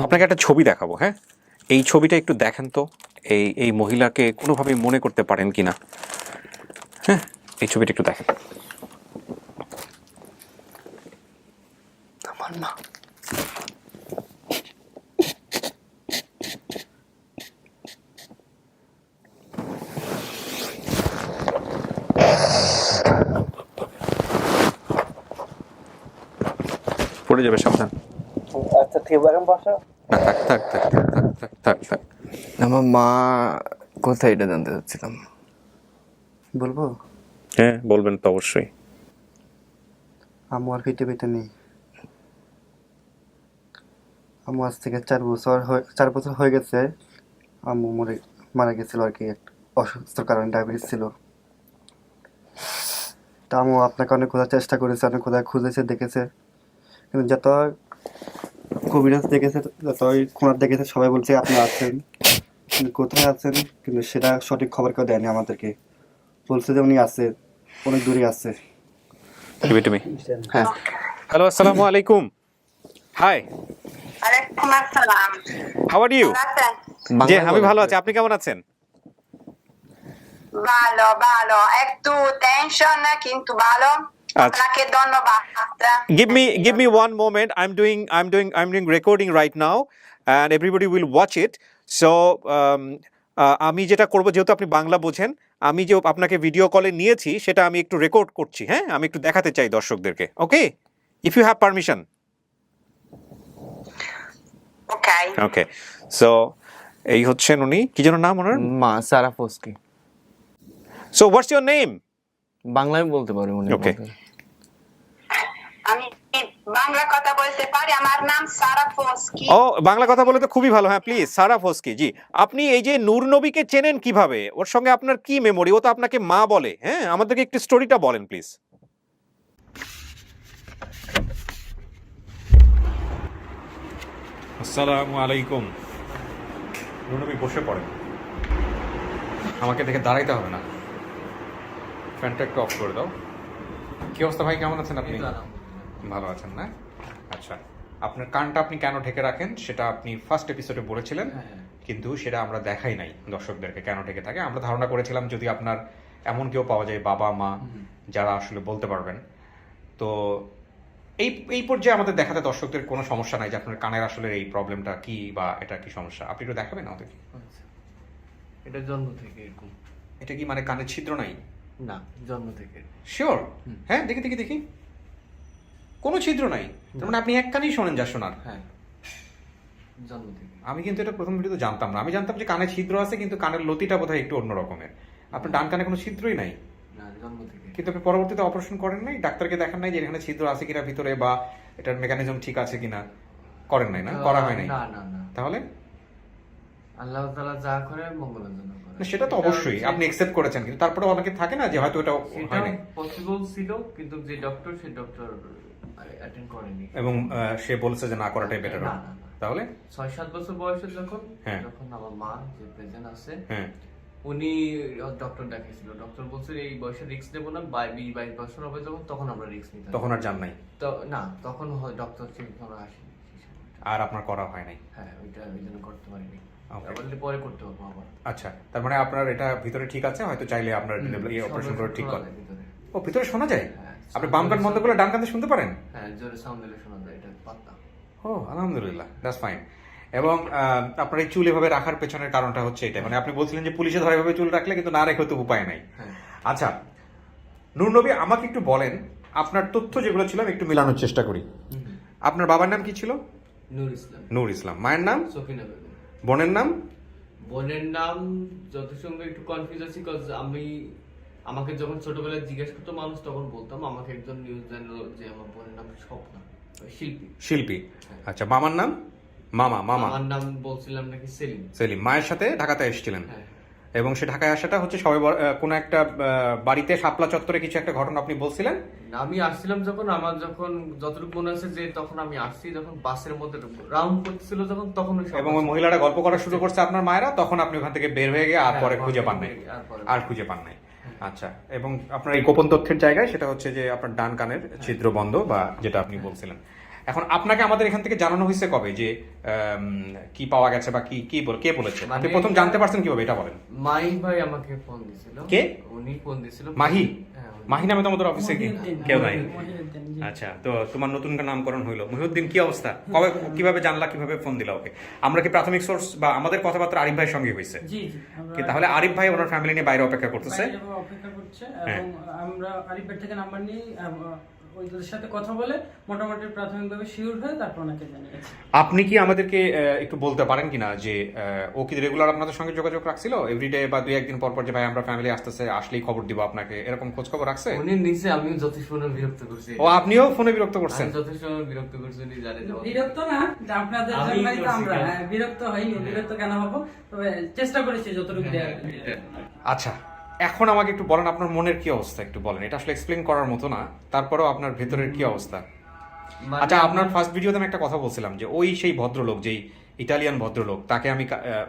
আপনাকে একটা ছবি দেখাবো, হ্যাঁ? এই ছবিটা একটু দেখেন তো, এই মহিলাকে কোনোভাবে মনে করতে পারেন কিনা। হ্যাঁ, এই ছবিটা একটু দেখেন। আমার মা। পড়ে যাবে, সাবধান। আচ্ছা ঠিক আছে, বসো। না, থাক থাক থাক থাক থাক থাক থাক থাক। আমার মা কোথায়, এটা জানতে চাচ্ছিলাম। বলবো? হ্যাঁ, বলবেন তো অবশ্যই। আম্মু আর পৃথিবীতে নেই। আম্মু আজ থেকে 4 বছর হয়ে গেছে। আম্মু মারা গেছিল আর কি, একটা অসুস্থ কারণে, ডায়াবেটিস ছিল। তা আম্মু আপনাকে অনেক খোঁজার চেষ্টা করেছে, অনেক কোথায় খুঁজেছে, দেখেছে, কিন্তু যত কবিরাজ দেখেছে, যতই খুনার দেখেছে, সবাই বলছে আপনি আছেন, কিন্তু কোথায় আছেন কিন্তু সেটা সঠিক খবর কেউ দেয়নি আমাদেরকে। বলছে যে উনি আছে, অনেক দূরে আছে। তুমি হ্যাঁ। হ্যালো, আসসালামু আলাইকুম। হাই, ওয়ালাইকুম আসসালাম। How are you? ভালো আছেন? জি, আমি ভালো আছি। আপনি কেমন আছেন? ভালো ভালো, একটু টেনশন কিন্তু ভালো। আচ্ছা। আপনাকে ধন্যবাদ। Give me one moment. I'm doing recording right now, and everybody will watch it. So আমি যেটা করব, যেহেতু আপনি বাংলা বোঝেন, আমি যে আপনাকে ভিডিও কলে নিয়েছি সেটা আমি একটু রেকর্ড করছি। হ্যাঁ, আমি একটু দেখাতে চাই দর্শকদেরকে। Okay, if you have permission. Okay. Okay, so এই হচ্ছেন উনি, কি যেন নাম ওনার? মা সারা ফস্কি। So what's your name? বাংলায় বলতে পারি উনি। ওকে। আমি বাংলা কথা বলতে পারি। আমার নাম সারা ফস্কি। ও, বাংলা কথা বলে তো খুবই ভালো। হ্যাঁ, প্লিজ, সারা ফস্কি। জি, আপনি এই যে নূর নবীকে চেনেন কিভাবে? ওর সঙ্গে আপনার কি মেমোরি? ও তো আপনাকে মা বলে। হ্যাঁ, আমাদেরকে একটু স্টোরিটা বলেন প্লিজ। আসসালামু আলাইকুম। নূর নবী, বসে পড়েন। আমাকে দেখে দাঁড়াইতে হবে না। ফ্যানটা একটু অফ করে দাও। কি অবস্থা ভাই, কেমন আছেন আপনি? ভালো আছেন না? আচ্ছা, আপনার কানটা আপনি কেন ঢেকে রাখেন সেটা আপনি ফার্স্ট এপিসোডে বলেছিলেন, কিন্তু সেটা আমরা দেখাই নাই দর্শকদেরকে কেন ঢেকে থাকে। আমরা ধারণা করেছিলাম যদি আপনার এমন কেউ পাওয়া যায়, বাবা মা, যারা আসলে বলতে পারবেন। তো এই পর্যায়ে আমাদের দেখাতে দর্শকদের কোনো সমস্যা নাই যে আপনার কানের আসলে এই প্রবলেমটা কি বা এটা কি সমস্যা। আপনি একটু দেখাবেন আমাদের? এটা জন্ম থেকে এরকম। এটা কি মানে কানের ছিদ্র নাই? না, জন্ম থেকে। শিওর? হ্যাঁ, দেখি দেখি দেখি, কোনো ছিদ্র নাই। তার মানে আপনি এক কানেই শোনেন যা শোনার। হ্যাঁ, জন্ম থেকে। আমি কিন্তু এটা প্রথম ভিডিওতে জানতাম না। আমি জানতাম যে কানে ছিদ্র আছে, কিন্তু কানের লতিটা বোধহয় একটু অন্য রকমের। আপনার ডান কানে কোনো ছিদ্রই নাই। না, জন্ম থেকে। কিন্তু আপনি পরবর্তীতে অপারেশন করেন নাই? ডাক্তারকে দেখান নাই যে এখানে ছিদ্র আছে কিনা ভিতরে, বা এটার মেকানিজম ঠিক আছে কিনা? করেন নাই না? করা হয় নাই? না না না। তাহলে আল্লাহ তাআলা যা করে মঙ্গলের জন্য করে। না, সেটা তো অবশ্যই আপনি একসেপ্ট করেছেন, কিন্তু তারপরে অনেকে থাকে না যে হয়তো এটা হয় নাই, পসিবল ছিল, কিন্তু যে ডক্টর সেই ডক্টর অ্যাটেন্ড করেনি। এবং সে বলেছে যে না করাটাই বেটার। না, না, না। তাহলে 6-7 বছর বয়সে যখন হ্যাঁ। যখন আমার মা যে প্রেজেন্ট আছে, হ্যাঁ, উনি ডক্টর দেখিয়েছিল। ডক্টর বলছে এই বয়সে রিস্ক নেবো না, 20-22 বছর হবে যখন, তখন আমরা রিস্ক নিতে। তখন আর জান নাই? তো না, তখন ডক্টর ঠিক আমরা আসেনি সেই সময়টা। আর আপনার করা হয় নাই? হ্যাঁ, ওইটা ওই জন্য করতে পারিনি। Okay. বললে পরে করতে হবে আবার। আচ্ছা, তার মানে আপনার এটা ভিতরে ঠিক আছে, হয়তো চাইলে আপনার এই অপারেশন করে ঠিক করেন। ভিতরে। ও, ভিতরে শোনা যায়? হ্যাঁ, আপনি বাম কান বন্ধ করলে ডান কানে শুনতে পারেন? হ্যাঁ, জোরে সাউন্ড দিলে শোনা যায়, এটা পাতলা। ও, আলহামদুলিল্লাহ, দ্যাটস ফাইন। এবং আপনার এই চুল এভাবে রাখার পেছনের কারণটা হচ্ছে এটা, মানে আপনি বলছিলেন যে পুলিশে ধরে এভাবে চুল রাখলে, কিন্তু না রেখে তো উপায় নাই। হ্যাঁ। আচ্ছা, নূর নবী, আমাকে একটু বলেন, আপনার তথ্য যেগুলো ছিল আমি একটু মেলানোর চেষ্টা করি। আপনার বাবার নাম কি ছিল? নূর ইসলাম। নূর ইসলাম। মায়ের নাম? সফিনা বেগম। বোনের নাম? বোনের নাম যত সঙ্গে একটু কনফিউজ আছি, কজ আমাকে যখন ছোটবেলায় জিজ্ঞেস করতো মানুষ, তখন বলতাম। আমাকে একজন নিউজ জানালো যে আমার বোনের নাম স্বপ্না, শিল্পী। শিল্পী। আচ্ছা, মামার নাম? মামা। আমার নাম বলছিলাম নাকি সেলিম। সেলিম। মায়ের সাথে ঢাকাতে এসেছিলেন, হ্যাঁ। এবং সে ঢাকায় আসাটা হচ্ছে সবে কোনো একটা বাড়িতে শাপলা চত্বরে কিছু একটা ঘটনা আপনি বলছিলেন। আমি আসছিলাম যখন, আমার যখন যতটুকু মনে আছে যে তখন আমি আসছি যখন বাসের মধ্যে রাউন্ড করতেছিল যখন, তখন এবং ওই মহিলারা গল্প করা শুরু করছে আপনার মায়েরা, তখন আপনি ওখান থেকে বের হয়ে গিয়ে আর পরে খুঁজে পান নাই? আর খুঁজে পান নাই। আচ্ছা, এবং আপনার এই গোপন তথ্যের জায়গায় সেটা হচ্ছে যে আপনার ডান কানের ছিদ্র বন্ধ, বা যেটা আপনি বলছিলেন। এখন আপনাকে আমাদের এখান থেকে জানানো হয়েছে কবে যে কি পাওয়া গেছে বা কে বলেছে? আপনি প্রথম জানতে পারছেন কিভাবে এটা বলেন। মাহি ভাই আমাকে ফোন দিছিল। কে? উনি ফোন দিছিল। মাহি? হ্যাঁ, উনি। মাহি নামে তো আমাদের অফিসে কেউ নাই। মহিউদ্দিন, জি। আচ্ছা, তো তোমার নতুন করে নামকরণ হইলো। মহিউদ্দিন, কি অবস্থা? কবে কিভাবে জানলা, কিভাবে ফোন দিলা ওকে? আমরা কি প্রাথমিক সোর্স বা আমাদের কথাবার্তা আরিফ ভাইয়ের সঙ্গে হয়েছে? জি জি আমরা কি তাহলে আরিফ ভাই ওনার ফ্যামিলি নিয়ে বাইরে অপেক্ষা করতেছে? বাইরে অপেক্ষা করছে হ্যাঁ। এবং আমরা আরিফ ভাই থেকে নাম্বার নিয়ে ওইদের সাথে কথা বলে মোটামুটি প্রাথমিকভাবে শিওর হয়ে তারপর ওনাকে জানিয়েছি। আপনি কি আমাদেরকে একটু বলতে পারেন কিনা যে ও কি রেগুলার আপনাদের সঙ্গে যোগাযোগ রাখছিল এভরিডে বা দুই একদিন পর পর যে ভাই আমরা ফ্যামিলি আসতেছে, আসলেই খবর দিব আপনাকে, এরকম খোঁজ খবর রাখছে? উনি নিচে, আমি যথেষ্ট বিরক্ত করছি। ও আপনিও ফোনে বিরক্ত করছেন? আমি যথেষ্ট বিরক্ত করছি, উনি জানে যে বিরক্ত না, যে আপনাদের আমি জন্যই তো করছি আমরা কেন? বিরক্ত হইনি, বিরক্ত কেন হব, তবে চেষ্টা করেছি যতটুকু দেওয়ার। আচ্ছা, এখন আমাকে একটু বলেন আপনার মনের কি অবস্থা, একটু বলেন। এটা আসলে এক্সপ্লেন করার মতো না, তারপরেও আপনার ভেতরের কি অবস্থা? মানে আচ্ছা, আপনার ফার্স্ট ভিডিওতে আমি একটা কথা বলছিলাম যে ওই সেই ভদ্রলোক, যেই ইটালিয়ান ভদ্রলোক, তাকে আমি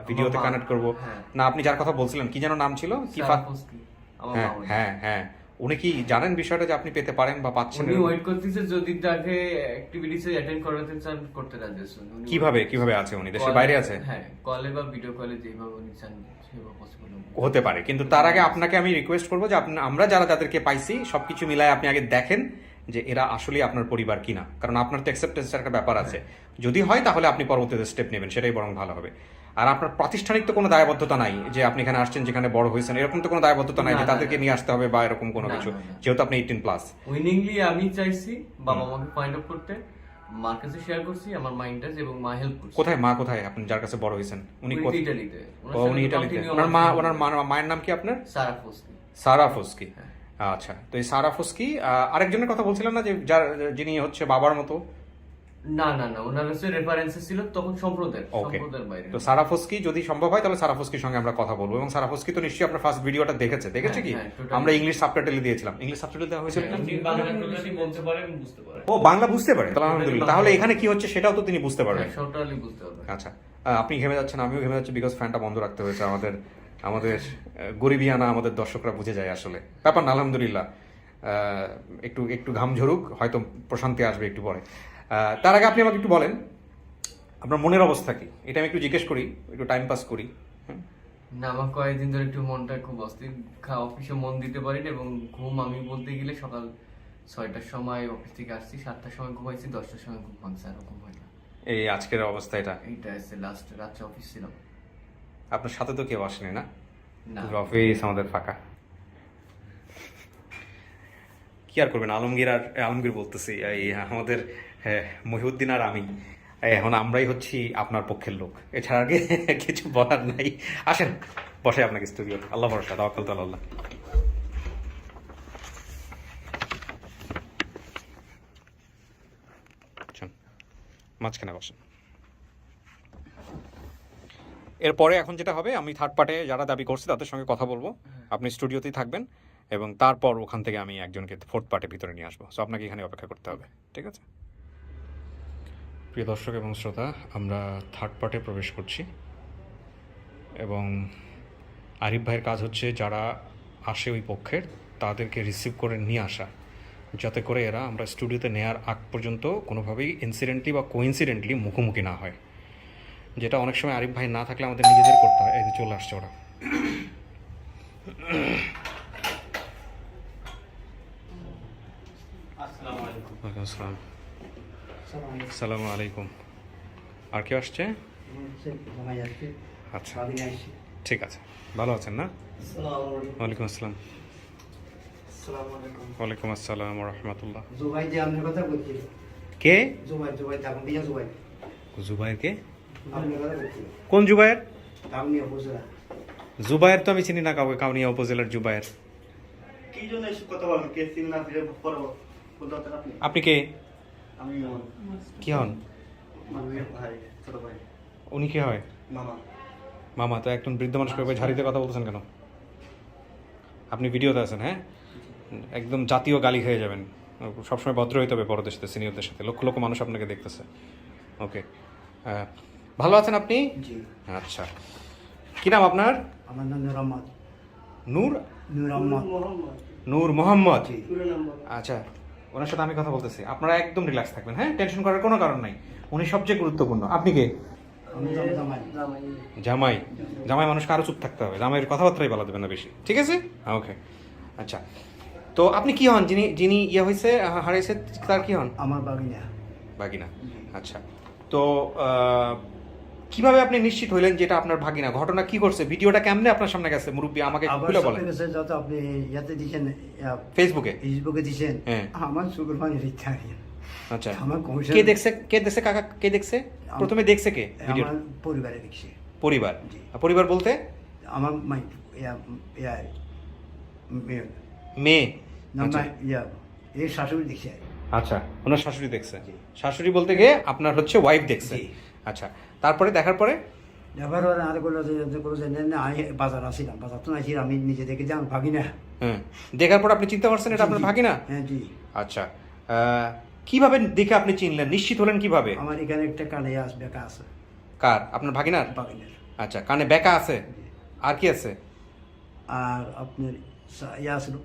ভিডিওতে মা। কানেক্ট করব হ্যাঁ। না? আপনি যার কথা বলছিলেন কি যেন নাম ছিল? কি সারাফস্কি, আমার হ্যাঁ মা। হ্যাঁ হ্যাঁ, উনি কি জানেন বিষয়টা যে আপনি পেতে পারেন বা পাচ্ছেন? উনি ওয়েট করতেছে, যদি তাকে অ্যাক্টিভিটিসে অ্যাটেন্ড করাতে চান, করতে রাজি আছেন। উনি কিভাবে আছে উনি? দেশের বাইরে আছে? হ্যাঁ, কলে বা ভিডিও কলে যেভাবে উনি চান সেভাবে পসিবল হতে পারে, কিন্তু তার আগে আপনাকে আমি রিকোয়েস্ট করবো যে আমরা যাদেরকে পাইছি সবকিছু মিলায় আপনি আগে দেখেন যে এরা আসলে আপনার পরিবার কিনা, কারণ আপনার তো অ্যাকসেপ্টেন্সের একটা ব্যাপার আছে। যদি হয় তাহলে আপনি পরবর্তীতে স্টেপ নেবেন, সেটাই বরং ভালো হবে। আর আপনার প্রাতিষ্ঠানিক তো কোনো দায়বদ্ধতা নাই যে আপনি এখানে আসছেন, যেখানে বড় হয়েছেন, এরকম তো কোনো দায়বদ্ধতা নাই যে না, তাদেরকে না। নিয়ে আসতে হবে বা এরকম কোনো না, কিছু, না, না। যেহেতু আপনি 18+। উইনিংলি আমি চাইছি বাবা মাকে ফাইন্ড আউট করতে, মার কাছে শেয়ার করছি আমার মাইন্ডটা, এবং মা হেল্প করছে। কোথায় মা, কোথায় আপনি যার কাছে বড় হয়েছেন? উনি উনি ইটালিতে। ও, উনি ইটালিতে। ওনার মায়ের নাম কি আপনার? সারাফস্কি। সারা ফস্কি। হ্যাঁ। আচ্ছা, তো এই সারা ফস্কি, আরেকজনের কথা বলছিলেন না যে যিনি হচ্ছে বাবার মতো? না না না, ওনার হচ্ছে রেফারেন্সে ছিল তখন ওকে, সম্প্রদায়ের বাইরে। তো সারা ফস্কি যদি সম্ভব হয় তাহলে সারা ফস্কির সঙ্গে আমরা কথা বলবো। এবং সারা ফস্কি তো নিশ্চয়ই আপনার ফার্স্ট ভিডিওটা দেখেছে কি? হ্যাঁ, totally। আমরা ইংলিশ সাবটাইটেল দিয়েছিলাম। ইংলিশ সাবটাইটেল দেওয়া হয়েছিল না? আপনি বাংলা টোটালি বলতে পারেন, বুঝতে পারেন। ও বাংলা বুঝতে পারে, তাহলে আলহামদুলিল্লাহ। তাহলে এখানে কি হচ্ছে সেটাও তো তিনি বুঝতে পারবেন। টোটালি বুঝতে পারবেন। আচ্ছা, আপনি ঘেমে যাচ্ছেন, আমিও ঘেমে যাচ্ছি, বিকজ ফ্যানটা বন্ধ রাখতে হয়েছে। আমাদের গরিবিয়ানা আমাদের দর্শকরা বুঝে যায় আসলে ব্যাপার না। আলহামদুলিল্লাহ, একটু ঘাম ঝরুক, হয়তো প্রশান্তি আসবে একটু পরে। তার আগে আপনি আমাকে একটু বলেন আপনার মনের অবস্থা কি, এটা আমি একটু জিজ্ঞেস করি, একটু টাইম পাস করি। না, আমার কয়েকদিন ধরে একটু মনটা খুব অস্থির, অফিসে মন দিতে পারি না, এবং ঘুম আমি বলতে গেলে সকাল 6টার সময় অফিস থেকে আসছি, 7টার সময় ঘুমাইছি, 10টার সময় ঘুম ভাঙছে, আর ঘুম হয় না। এই আজকের অবস্থা এটা। এইটা এসে লাস্ট রাত্রে অফিস ছিলাম। আপনার সাথে তো কেউ আসেনি না? না। পুরো অফিস আমাদের ফাঁকা। কি আর করবেন, আলমগীর বলতেছি, এই আমাদের মহিউদ্দিন আর আমি, এখন আমরাই হচ্ছি আপনার পক্ষের লোক, এছাড়া আগে কিছু বলার নাই। আসেন বসে আপনাকে স্টুডিও, আল্লাহ ভরসা, তাওয়াক্কাল তো আল্লাহ। মাঝখানে বসেন। এরপরে এখন যেটা হবে, আমি থার্ড পার্টে যারা দাবি করছে তাদের সঙ্গে কথা বলবো, আপনি স্টুডিওতেই থাকবেন, এবং তারপর ওখান থেকে আমি একজনকে ফোর্থ পার্টে ভিতরে নিয়ে আসবো। সো আপনাকে এখানে অপেক্ষা করতে হবে, ঠিক আছে? প্রিয় দর্শক এবং শ্রোতা, আমরা থার্ড পার্টে প্রবেশ করছি, এবং আরিফ ভাইয়ের কাজ হচ্ছে যারা আসে ওই পক্ষের তাদেরকে রিসিভ করে নিয়ে আসা, যাতে করে এরা আমরা স্টুডিওতে নেওয়ার আগ পর্যন্ত কোনোভাবেই ইনসিডেন্টলি বা কোইন্সিডেন্টলি মুখোমুখি না হয়, যেটা অনেক সময় আরিফ ভাই না থাকলে আমাদের নিজেদের করতে হয়। এই যে চলে আসছে ওরা। ওয়ালাইকুম আসসালাম। আসসালামু আলাইকুম। আর কেউ আসছে? আচ্ছা, ঠিক আছে। ভালো আছেন না? ওয়ালাইকুম আসসালাম। ওয়ালাইকুম আসসালাম রহমতুল্লাহ। জুবাই যে আপনার কথা বলছি। কে? জুবাই থাকুন দিয়া জুবাই। জুবাইর কে? আপনার কথা বলছি। কোন জুবাইর? কাউনিয়া উপজেলা। জুবাইর তো আমি চিনি না কাউকে, কাউনিয়া উপজেলার জুবাইর। কি জন্য এসব কথা বলেন? কে চিনি না ফিরে পড়ব বলতে আপনি? আপনি কে? আমি কি হন? মামির ভাই, ছোট ভাই, উনি কে হয়? মামা। মামা? তো একজন বৃদ্ধ মানুষকে ওই ঝাড়িতে কথা বলতেছেন কেন? আপনি ভিডিওতে আছেন? হ্যাঁ, একদম জাতীয় গালি হয়ে যাবেন। সবসময় ভদ্র হইতে হবে বড়দের সাথে, সিনিয়রদের সাথে। লক্ষ লক্ষ মানুষ আপনাকে দেখতেছে। ওকে, ভালো আছেন আপনি? জি। আচ্ছা, কি নাম আপনার? আমার নাম নূর আহমদ। নূর? নূর আহমদ। নূর মোহাম্মদ। জি। আচ্ছা, ওনার সাথে আমি কথা বলতেছি, আপনারা একদম রিল্যাক্স থাকবেন, হ্যাঁ, টেনশন করার কোনো কারণ নাই। উনি সবচেয়ে গুরুত্বপূর্ণ। আপনি কে? আমি জামাই জামাই। জামাই মানুষকে আরো চুপ থাকতে হবে, জামাইয়ের কথাবার্তাই বলা দেবে না বেশি, ঠিক আছে? ওকে, আচ্ছা। তো আপনি কি হন? যিনি যিনি ইয়ে হয়েছে, হারিয়েছে, তার কি হন? আমার বাগিনা ভাগিনা। আচ্ছা, তো কিভাবে আপনি নিশ্চিত হইলেন যে এটা আপনার ভাগিনা? ঘটনা কি করছে? ভিডিওটা কেমনে আপনার সামনে গেছে? মুরব্বী আমাকে আবার খুলে বলেন। সব গেছে যত আপনি ইয়াতে দিছেন ফেসবুকে? ফেসবুকে দিছেন হ্যাঁ। আমার শুকুর পানি ইচ্ছা নেই। আচ্ছা, আমার কমিশন কে দেখছে? কে দেখছে কাকা? কে দেখছে প্রথমে? দেখছে কে ভিডিও? আমার পরিবারে দেখছি। পরিবার? জি। পরিবার বলতে আমার মাই ইয়া ইয়া মেয়ে? না আচ্ছা। ইয়া এই শাশুড়ি দেখছে। আচ্ছা, ওনার শাশুড়ি দেখছে। জি। শাশুড়ি বলতে গিয়ে আপনার হচ্ছে ওয়াইফ দেখছে। জি। আচ্ছা, তারপরে দেখার পরে এবার আর করলো যে না আমি বাজার আসিলাম, বাজার তো আসি আমি নিজে দেখে যে আমার ভাগিনা। হ্যাঁ, দেখার পর আপনি চিন্তা করছেন এটা আপনার ভাগিনা? হ্যাঁ জি। আচ্ছা, কিভাবে দেখে আপনি চিনলেন, নিশ্চিত হলেন কিভাবে? আমার এখানে একটা কানে বেকা আছে কার? আপনার ভাগিনার? বাগিনের। আচ্ছা, কানে বেকা আছে, আর কি আছে? আর আপনার ইয়া আসলো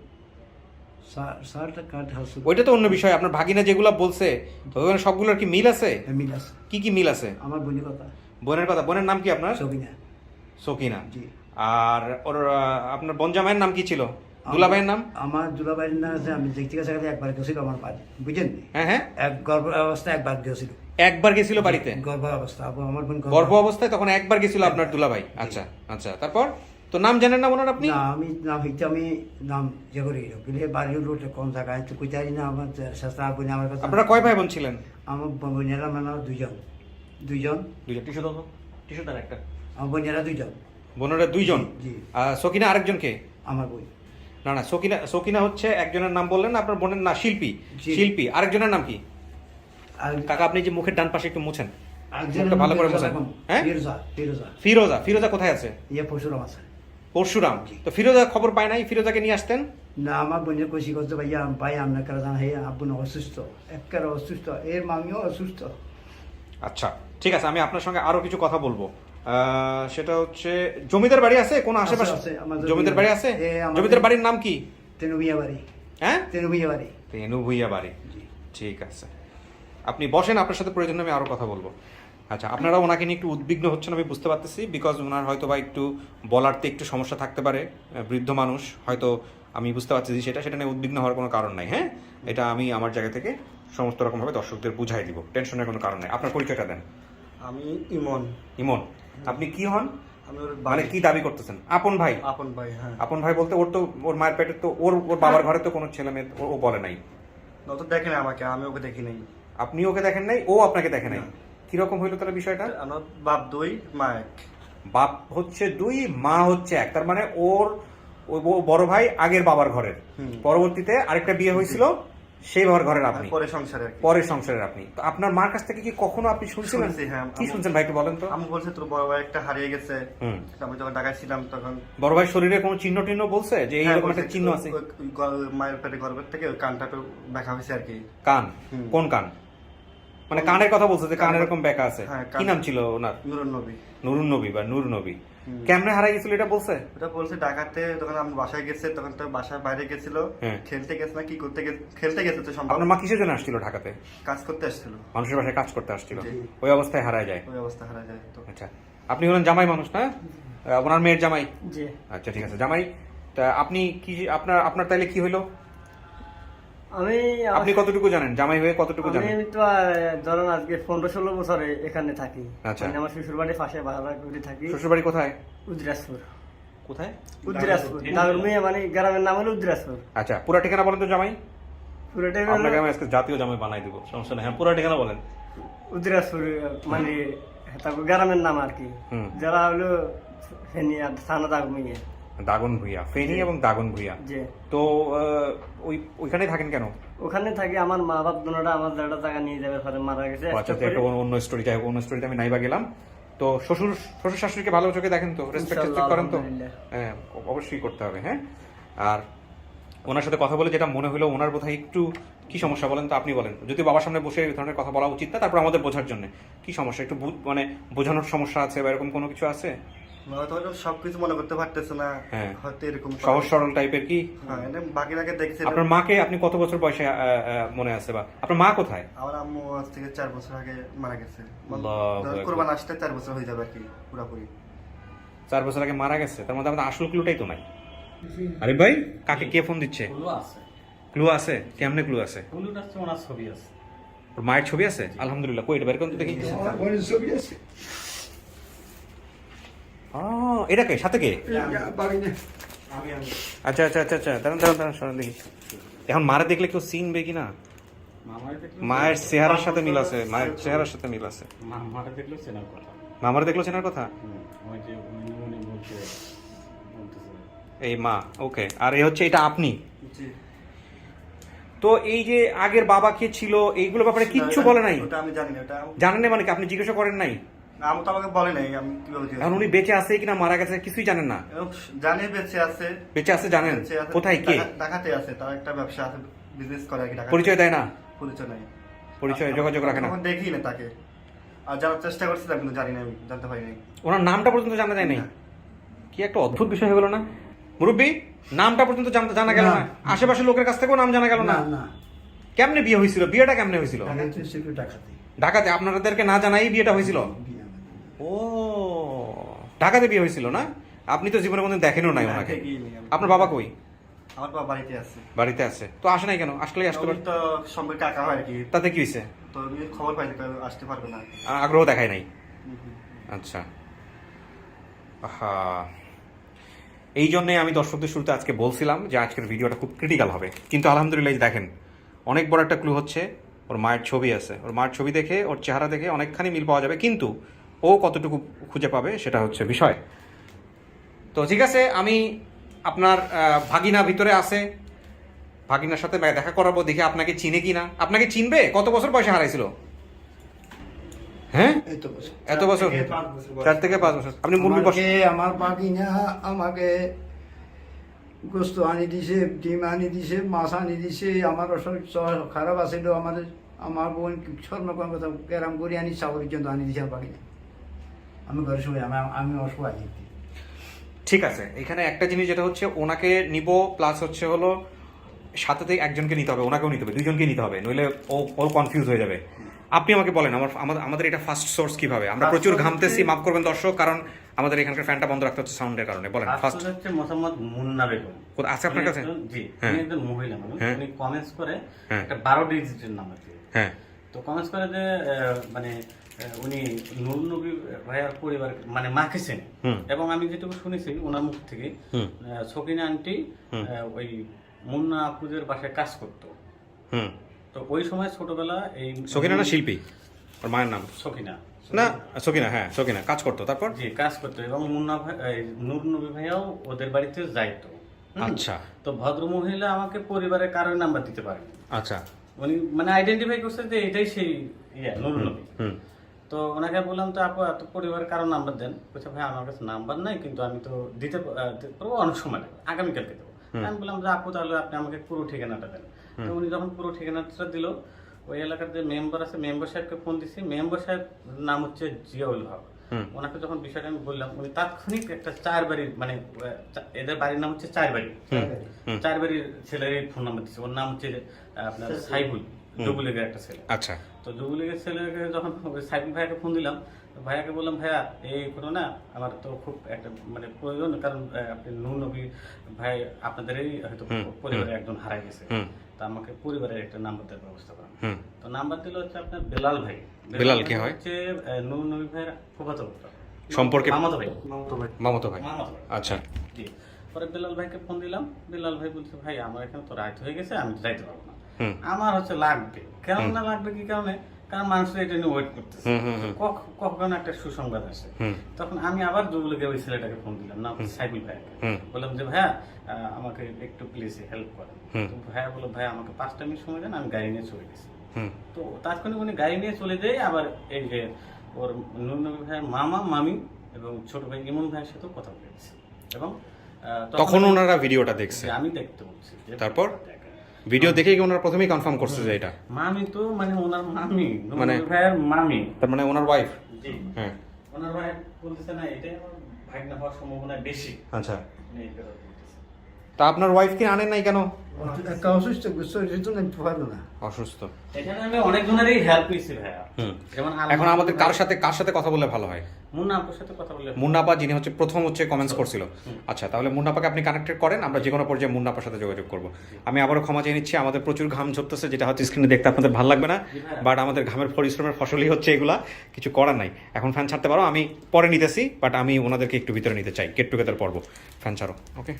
শার্টটা কাট হাসলো। ওইটা তো অন্য বিষয়। আপনার ভাগিনা যেগুলো বলছে ওখানে সবগুলোর কি মিল আছে? মিল আছে। কি কি মিল আছে? আমার বোনের কথা বোনের কথা? বোনের নাম কি আপনার? সবিনা। সকিনা। জি। আর ওর আপনার বনজামাইয়ের নাম কি ছিল? দুলাভাইয়ের নাম? আমার দুলাভাইয়ের নাম আছে, আমি দেখতে গেছি একবার গেছিল আমার বাড়ি, বুঝলেন? হ্যাঁ হ্যাঁ, এক গর্ভ অবস্থায় একবার গেছিল। একবার গেছিল বাড়িতে? গর্ভ অবস্থা আমার বোন গর্ভ অবস্থায় তখন একবার গেছিল আপনার দুলাভাই? আচ্ছা আচ্ছা, তারপর তো নাম জানেন না ওনার আপনি? না আমি নাম হইতে আমি নাম যে করে গেলে বাড়ির রোডে কোন জায়গায় তো কইতারি না। আমার শাস্তা বোন আমার কাছে। আপনারা কয় ভাই বোন ছিলেন? আমার বোনেরা মানে দুইজন। দুইজন টিস্যু দাও, টিস্যু দেন একটা। আমার বোনেরা দুইজন। বোনেরা দুইজন? জি। সকিনা আরেকজন কে? আমার বোন। না না, সকিনা, সকিনা হচ্ছে একজনের নাম বললেন, আপনার বোনের না শিল্পী? জি। শিল্পী। আরেকজনের নাম কি? আর কাকা আপনি যে মুখের ডান পাশে একটু মুছেন, একজনের মুখটা ভালো করে ফিরোজা মুছেন। বেগম। হ্যাঁ, ফিরোজা ফিরোজা ফিরোজা। ফিরোজা কোথায় আছে? ইয়ে পরশুরাম আছে। পরশুরাম। তো ফিরোজা খবর পায় নাই? ফিরোজাকে নিয়ে আসতেন। না আমার বোনের কষি করতে ভাইয়া ভাই আপনার কারা জানা হে আব্বু অসুস্থ, একেবারে অসুস্থ, এর মামিও অসুস্থ। আচ্ছা, ঠিক আছে, আমি আপনার সঙ্গে আরো কিছু কথা বলবো। সেটা হচ্ছে জমিদার বাড়ি আছে কোন আশেপাশে? আছে, আমাদের জমিদার বাড়ি আছে? আমাদের- জমিদার বাড়ির নাম কি? তেনুবিয়া বাড়ি। হ্যাঁ, তেনুবিয়া বাড়ি। তেনু ভুইয়া বাড়ি। ঠিক আছে, আপনি বসেন, আপনার সাথে প্রয়োজন আমি আরো কথা বলবো। আচ্ছা, আপনারা ওনাকে নিয়ে একটু উদ্বিগ্ন হচ্ছেন আমি বুঝতে পারতেছি, বিকজ ওনার হয়তো বা একটু বলারতে একটু সমস্যা থাকতে পারে। বৃদ্ধ মানুষ হয়তো, আমি বুঝতে পারছি যে সেটা নিয়ে উদ্বিগ্ন হওয়ার কোনো কারণ নাই। হ্যাঁ, এটা আমি আমার জায়গা থেকে সমস্ত রকমভাবে দর্শকদের বুঝাই দিব, টেনশনের কোনো কারণ নেই। আপনার পরিচয়টা দেন। আমি ইমন। ইমন। আপনি কি হন? আমি ওর মানে কি দাবি করতেছেন? আপন ভাই? আপন ভাই। হ্যাঁ, আপন ভাই বলতে ওর তো, ওর মায়ের পেটে তো, ওর বাবার ঘরে তো কোনো ছেলে মেয়ে ও বলে নাই। ও তো দেখে না আমাকে, আমি ওকে দেখি নাই। আপনি ওকে দেখেন নাই, ও আপনাকে দেখে নাই? কিরকম হইলো তাহলে বিষয়টা? আমার বাপ দুই মা এক। বাপ হচ্ছে দুই, মা হচ্ছে এক, তার মানে ওর ও বড় ভাই আগের বাবার ঘরের, পরবর্তীতে আরেকটা বিয়ে হয়েছিল সেই বাবার ঘরের আপনি, পরে সংসারে আর কি। পরের সংসারের আপনি। তো আপনার মার কাছ থেকে কি কখনো আপনি শুনছিলেন? শুনছি, হ্যাঁ। কি শুনছেন ভাই একটু বলেন তো। আমি বলছে তোর বড় ভাই একটা হারিয়ে গেছে। হুম। আমি যখন ঢাকায় ছিলাম তখন বড় ভাই শরীরে কোনো চিহ্ন টিহ্ন বলছে যে হ্যাঁ, এইরকম বলছে একটা চিহ্ন আছে? মায়ের পেটে গর্ভের থেকে ওই কানটা একটু দেখা হয়েছে আর কি। কান? হুম। কোন কান? মানে কানের কথা বলছে যে কান এরকম বেঁকা আছে? হ্যাঁ, কি নাম ছিল ওনার? নুরুন নবী। নুরুন নবী বা নূর নবী। কেমনে হারাই গেছিল এটা বলছে? ওটা বলছে ঢাকাতে তখন আমি বাসায় গেছে, তখন তো বাসার বাইরে গেছিল, হ্যাঁ। খেলতে গেছে না কি করতে গেছে, খেলতে গেছে তো সম্ভব, আপনার মা কিসের জন্য আসছিল ঢাকাতে? কাজ করতে আসছিল, মানুষের বাসায় কাজ করতে আসছিল, জি। ওই অবস্থায় হারায় যায়। ওই অবস্থা হারা যায় তো। আচ্ছা, আপনি হলেন জামাই মানুষ না? ওনার মেয়ের জামাই? জি। আচ্ছা, ঠিক আছে, জামাই। তা আপনি কি, আপনার আপনার তাইলে কি হইলো? আমি আপনি কতটুকু জানেন, জামাই হয়ে কতটুকু জানেন? আমি তো ধরেন আজকে 15-16 বছরে এখানে থাকি। আচ্ছা। মানে আমার শ্বশুর বাড়ির পাশে ভাড়া করে থাকি। শ্বশুরবাড়ি কোথায়? উদ্রাসপুর। কোথায়? উদ্রাসপুর নাগরমিয়া, মানে গ্রামের নাম হলো উদ্রাসপুর। আচ্ছা, পুরা ঠিকানা বলেন তো জামাই। পুরোটা আপনাকে আমি আজকে জাতীয় জামাই বানাই দিব, সমস্যা নেই। হ্যাঁ, পুরা ঠিকানা বলেন। উদ্রাসপুর মানে তারপর গ্রামের নাম আর কি। হুম। যারা হলো ফেনিয়া থানা নাগরমিয়া। দাগন ভুইয়া, ফেনী এবং দাগন ভুইয়া। যে তো ওইখানে থাকেন কেন? ওখানে থাকি, আমার মা বাপ দুনোটা আমার যারা টাকা নিয়ে যাবে পরে মারা গেছে। ও আচ্ছা, তো একটা অন্য স্টোরি, যাই হোক, অন্য স্টোরিতে আমি নাইবা গেলাম। তো শ্বশুর শাশুড়িকে ভালো চোখে দেখেন তো, রেসপেক্ট করেন তো? আলহামদুলিল্লাহ। হ্যাঁ, অবশ্যই করতে হবে। হ্যাঁ, আর ওনার সাথে কথা বলে যেটা মনে হলো, ওনার বোধহয় একটু কি সমস্যা বলেন তো, আপনি বলেন। যদি বাবার সামনে বসে এই ধরনের কথা বলা উচিত না, তারপর আমাদের বোঝার জন্য কি সমস্যা, একটু মানে বোঝানোর সমস্যা আছে বা এরকম কোনো কিছু আছে? হয়তো হয়তো সবকিছু মনে করতে পারতেছে না, হ্যাঁ। হয়তো এরকম সহজ সরল টাইপের কি? হ্যাঁ, এটা বাকিরাকে দেখছে। আপনার মাকে আপনি কত বছর বয়সে মনে আছে, বা আপনার মা কোথায়? আমার আম্মু আজ থেকে 4 বছর আগে মারা গেছে। আল্লাহু আকবার। কোরবান আসতে 4 বছর হয়ে যাবে আর কি পুরোপুরি। 4 বছর আগে মারা গেছে, তার মধ্যে আমাদের আসল ক্লুটাই তো নাই। আরে ভাই, কাকে কে ফোন দিচ্ছে? ক্লু আছে? কেমনে ক্লু আছে? ওনার ছবি আছে। ওর মায়ের ছবি আছে? আলহামদুলিল্লাহ, কই এটা বের করুন তো দেখি। ছবি আছে এটা কে, সাথে কে? বাগিনা আচ্ছা আচ্ছা আচ্ছা আচ্ছা, দাঁড়ান শোনেন দেখি। এখন মারা দেখলে কেউ চিনবে কি না? মায়ের চেহারার সাথে মিল আছে, মায়ের চেহারার সাথে মিল আছে। মামারে দেখলো চেনার কথা? এই মা, ওকে। আর এই হচ্ছে এটা আপনি? জি। তো এই যে আগের বাবা কে ছিল এইগুলো ব্যাপারে কিচ্ছু বলে নাই? ওটা আমি জানি না, ওটা জানেন না মানে কি, আপনি জিজ্ঞাসা করেন নাই? আম্মু তো আমাকে বলে নাই, আমি কিভাবে জিজ্ঞেস এখন উনি বেঁচে আছে কিনা মারা গেছে কিছুই জানেন না? করব? জানি বেঁচে আছে। বেঁচে আছে জানেন? বেঁচে আছে। কোথায় কে? ঢাকাতে আছে, তার একটা ব্যবসা আছে, বিজনেস করে আর কি ঢাকাতে। পরিচয় দেয় না? পরিচয় নাই। পরিচয় যোগাযোগ রাখে না? আমি দেখি না তাকে, আর জানার চেষ্টা করছিলাম কিন্তু জানি না, আমি জানতে পারি নাই। ওনার নামটা পর্যন্ত জানা যায় নাই? না। কি একটা অদ্ভুত বিষয় হয়ে গেল না মুরব্বী? নামটা পর্যন্ত জানা গেল না, আশেপাশের লোকের কাছ থেকেও নাম জানা গেল না। না না কেমনে বিয়ে হয়েছিল? বিয়েটা কেমনে হয়েছিল? টাকাতে ঢাকাতে? আপনাদেরকে না জানাই বিয়েটা হয়েছিল? ও, ঢাকাতে বিয়ে হয়েছিল না? আপনি তো জীবনে কোনদিন দেখেনও নাই ওনাকে। দেখিনি আমি। আপনার বাবা কই? আমার বাবা বাড়িতে আছে। বাড়িতে আছে? তো আসে নাই কেন? আসলেই আসতে উনি পারে। তো সম্পর্কে কাকা হয় আর কি, তাতে কি হয়েছে? তো উনি খবর পাইতে আসতে পারবে না। আগ্রহ দেখায় নাই? আচ্ছা, এই জন্যে আমি দর্শকদের শুরুতে আজকে বলছিলাম যে আজকের ভিডিওটা খুব ক্রিটিক্যাল হবে, কিন্তু আলহামদুলিল্লাহ এই যে দেখেন অনেক বড় একটা ক্লু হচ্ছে। ওর মায়ের ছবি আছে, ওর মায়ের ছবি দেখে ওর চেহারা দেখে অনেকখানি মিল পাওয়া যাবে, কিন্তু ও কতটুকু খুঁজে পাবে সেটা হচ্ছে বিষয়। তো ঠিক আছে, আমি আপনার ভাগিনা ভিতরে আছে, ভাগিনার সাথে দেখা করাবো, দেখি আপনাকে চিনে কিনা। আপনাকে চিনবে? কত বছর বয়সে হারাইছিল? হ্যাঁ, এই তো বছর এত বছর? 5 বছর বয়স। 4 থেকে 5 বছর। আপনি মুরগি বসে আমার বাগিনা আমাকে গোস্ত আনি দিছে, ডিম আনি দিছে, মাছ আনি দিছে। আমার শরীর খারাপ আছিল, আমার বোন স্বর্ণকর কথা ক্যারাম করে আনি চাউল পর্যন্ত আনি দিছে আমার বাগিনা। আমি ঘরে শুয়ে আমি অসহায় দেখি। ঠিক আছে, এখানে একটা জিনিস যেটা হচ্ছে ওনাকে নিব, প্লাস হচ্ছে হলো সাথে থেকে একজনকে নিতে হবে, ওনাকেও নিতে হবে, দুইজনকে নিতে হবে, নইলে ও কনফিউজ হয়ে যাবে। আপনি আমাকে বলেন আমাদের এটা ফার্স্ট সোর্স কিভাবে? আমরা প্রচুর ঘামতেছি, মাফ করবেন দর্শক, কারণ আমাদের এখানকার ফ্যানটা বন্ধ রাখতে হচ্ছে সাউন্ডের কারণে। বলেন ফার্স্ট হচ্ছে মোহাম্মদ মুন্না বেগম। আছে আপনার কাছে? জি, হ্যাঁ। উনি একজন মহিলা মানুষ। হ্যাঁ। উনি কমেন্টস করে হ্যাঁ। একটা 12 ডিজিটের নাম্বার দিয়ে। হ্যাঁ, তো কমেন্টস করে যে মানে উনি নূর নবী ভাইয়ার পরিবার মানে মাকে চেনে। এবং আমি যেটুকু শুনেছি ওনার মুখ থেকে, সকিনা আন্টি ওই মুন্না আপুদের বাসায় কাজ করতো। তো ওই সময় ছোটবেলা এই সকিনা না শিল্পী? ওর মায়ের নাম সকিনা না? সকিনা, হ্যাঁ সকিনা কাজ করতো। তারপর? জি, কাজ করতো। এবং মুন্না ভাই নূর নবী ভাইয়াও ওদের বাড়িতে যাইতো। আচ্ছা, তো ভদ্র মহিলা আমাকে পরিবারের কারোর নাম্বার দিতে পারেন। আচ্ছা, উনি মানে আইডেন্টিফাই করছে যে এটাই সেই নূর নবী। তো ওনাকে বললাম তো আপু এত পরিবারের কারো নাম্বার দেন। বলছে ভাই আমার কাছে নাম্বার নাই, কিন্তু আমি তো দিতে পারবো অনেক সময় লাগবে, আগামীকালকে দেবো। আমি বললাম যে আপু তাহলে আপনি আমাকে পুরো ঠিকানাটা দেন। তো উনি যখন পুরো ঠিকানাটা দিল, ওই এলাকার যে মেম্বার আছে মেম্বার সাহেবকে ফোন দিচ্ছি। মেম্বার সাহেব নাম হচ্ছে জিয়াউল হক। ওনাকে যখন বিষয়টা আমি বললাম, উনি তাৎক্ষণিক একটা 4 বাড়ির মানে এদের বাড়ির নাম হচ্ছে 4 বাড়ি, 4 বাড়ির ছেলের ফোন নাম্বার দিচ্ছে। ওর নাম হচ্ছে আপনার সাইবুল, ডুবুলেগের একটা ছেলে। আচ্ছা, তো ডুবুলেগের ছেলেকে যখন সাইবুল ভাইয়াকে ফোন দিলাম, ভাইয়াকে বললাম ভাইয়া এই ঘটনা আমার তো খুব একটা মানে প্রয়োজন, কারণ আপনি নূর নবী ভাই আপনাদেরই হয়তো পরিবারের একজন হারাই গেছে, তা আমাকে পরিবারের একটা নাম্বার দেওয়ার ব্যবস্থা করেন। তো নাম্বার দিল হচ্ছে আপনার বেলাল ভাই। বেলাল কে হয়? হচ্ছে নূর নবী ভাইয়ের ফুফাতো সম্পর্কে মামাতো ভাই। মামাতো ভাই। আচ্ছা, জি। পরে বেলাল ভাইকে ফোন দিলাম। বেলাল ভাই বলছে ভাই আমার এখানে তো রাত হয়ে গেছে, আমি তো যাইতে পারবো না। আমার হচ্ছে লাগবে। কেন না লাগবে, কি কারণে? কারণ মানুষ এটা নিয়ে ওয়েট করতেছে, কখন একটা সুসংবাদ আসে। তখন আমি আবার ডুবুলেগের ওই ছেলেটাকে ফোন দিলাম, না সাইবুল ভাইয়াকে। বললাম যে ভাইয়া আমাকে একটু প্লিজ হেল্প করেন। তো ভাইয়া বললো ভাইয়া আমাকে 5টা মিনিট সময় দেন, আমি গাড়ি নিয়ে চলে গেছি। তো তাৎক্ষণিক উনি গাড়ি নিয়ে চলে যায়। আবার এই যে ওর নূর নবী ভাইয়ের মামা মামি এবং ছোট ভাই ইমন ভাইয়ের সাথেও কথা বলে গেছে। এবং তখন ওনারা ভিডিওটা দেখছে? আমি দেখতে বলছি। তারপর ভিডিও দেখে কি ওনারা প্রথমেই কনফার্ম করছে যে এটা মামি? তো মানে ওনার মামি, মানে ভাইয়ের মামি, তার মানে ওনার ওয়াইফ? জি হ্যাঁ, ওনার ভাই বলতেছে না এটাই আমার ভাগনা হওয়ার সম্ভাবনা বেশি, আচ্ছা, মানে এই কথা বলতেছে। তা আপনার ওয়াইফকে আনেন নাই কেন? একটা অসুস্থ শরীরের জন্য নিতে পারবো না। অসুস্থ। এখানে আমি অনেকজনেরই হেল্প নিয়েছি ভাইয়া। যেমন এখন আমাদের কার সাথে কথা বললে ভালো হয়? মুন্না আপুর সাথে কথা বললে। মুন্নাপা যিনি হচ্ছে প্রথম কমেন্টস করছিল। আচ্ছা, তাহলে মুন্নাপাকে আপনি কানেক্টেড করেন, আমরা যে কোনো পর্যায়ে মুন্নাপার সাথে যোগাযোগ করব। আমি আবারও ক্ষমা চেয়ে নিচ্ছি, আমাদের প্রচুর ঘাম ঝরতেছে, যেটা হচ্ছে স্ক্রিনে দেখতে আপনাদের ভালো লাগবে না, বাট আমাদের ঘামের পরিশ্রমের ফসলই হচ্ছে এগুলা, কিছু করার নাই। এখন ফ্যান ছাড়তে পারো, আমি পরে নিতেছি, বাট আমি ওনাদেরকে একটু ভিতরে নিতে চাই, গেট টুগেদার পর্ব। ফ্যান ছাড়ো, ওকে।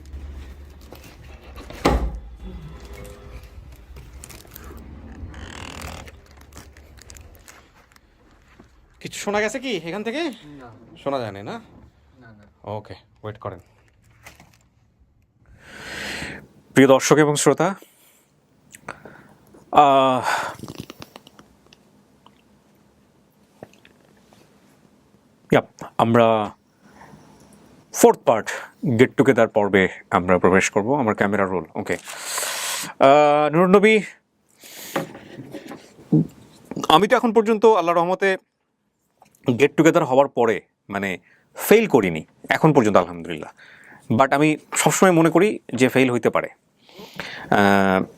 কিছু শোনা গেছে কি এখান থেকে? শোনা যায় না? ওকে, ওয়েট করেন। প্রিয় দর্শক এবং শ্রোতা, আমরা 4th পার্ট গেট টুগেদার পর্বে আমরা প্রবেশ করব। আমার ক্যামেরা রোল, ওকে। নুরুন নবী, আমি তো এখন পর্যন্ত আল্লাহর রহমতে গেট টুগেদার হওয়ার পরে মানে ফেল করিনি এখন পর্যন্ত, আলহামদুলিল্লাহ। বাট আমি সবসময় মনে করি যে ফেল হইতে পারে।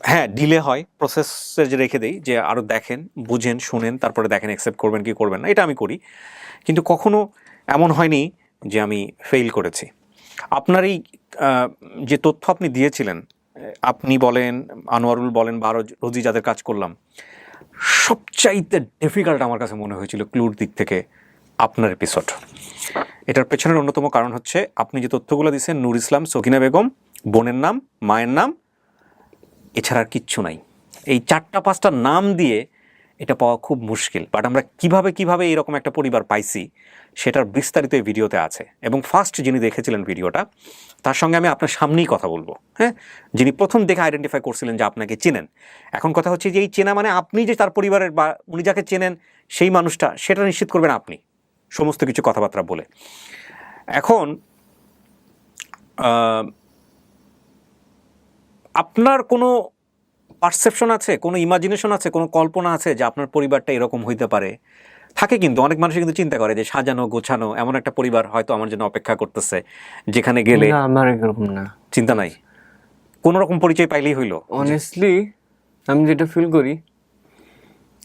হ্যাঁ, ডিলে হয়, প্রসেসে যে রেখে দেই যে আরও দেখেন, বুঝেন, শুনেন, তারপরে দেখেন অ্যাকসেপ্ট করবেন কি করবেন না, এটা আমি করি। কিন্তু কখনো এমন হয়নি যে আমি ফেল করেছি। আপনার এই যে তথ্য আপনি দিয়েছিলেন, আপনি বলেন, আনোয়ারুল বলেন, বা রোজি যাদের কাজ করলাম, সবচাইতে ডিফিকাল্ট আমার কাছে মনে হয়েছিল ক্লুর দিক থেকে আপনার এপিসোড। এটার পেছনের অন্যতম কারণ হচ্ছে আপনি যে তথ্যগুলো দিয়েছেন, নূর ইসলাম, সকিনা বেগম, বোনের নাম, মায়ের নাম, এছাড়া আর কিচ্ছু নাই। এই 4-5টা নাম দিয়ে এটা পাওয়া খুব মুশকিল। বাট আমরা কিভাবে এরকম একটা পরিবার পাইছি সেটার বিস্তারিত এই ভিডিওতে আছে। এবং ফার্স্ট যিনি দেখেছিলেন ভিডিওটা, তার সঙ্গে আমি আপনার সামনেই কথা বলবো, হ্যাঁ, যিনি প্রথম দেখে আইডেন্টিফাই করছিলেন যে আপনাকে চেনেন। এখন কথা হচ্ছে যে এই চেনা মানে আপনি যে তার পরিবারের বা উনি যাকে চেনেন সেই মানুষটা, সেটা নিশ্চিত করবেন আপনি সমস্ত কিছু কথাবার্তা বলে। এখন আপনার কোনো পারসেপশন আছে, কোনো ইমাজিনেশন আছে, কোনো কল্পনা আছে যে আপনার পরিবারটা এরকম হইতে পারে? থাকে কিন্তু অনেক মানুষ কিন্তু চিন্তা করে যে সাজানো গোছানো এমন একটা পরিবার হয়তো আমার জন্য অপেক্ষা করতেছে, যেখানে গেলে আমার এরকম না, চিন্তা নাই, কোনো রকম পরিচয় পাইলেই হইলো। অনেস্টলি আমি যেটা ফিল করি,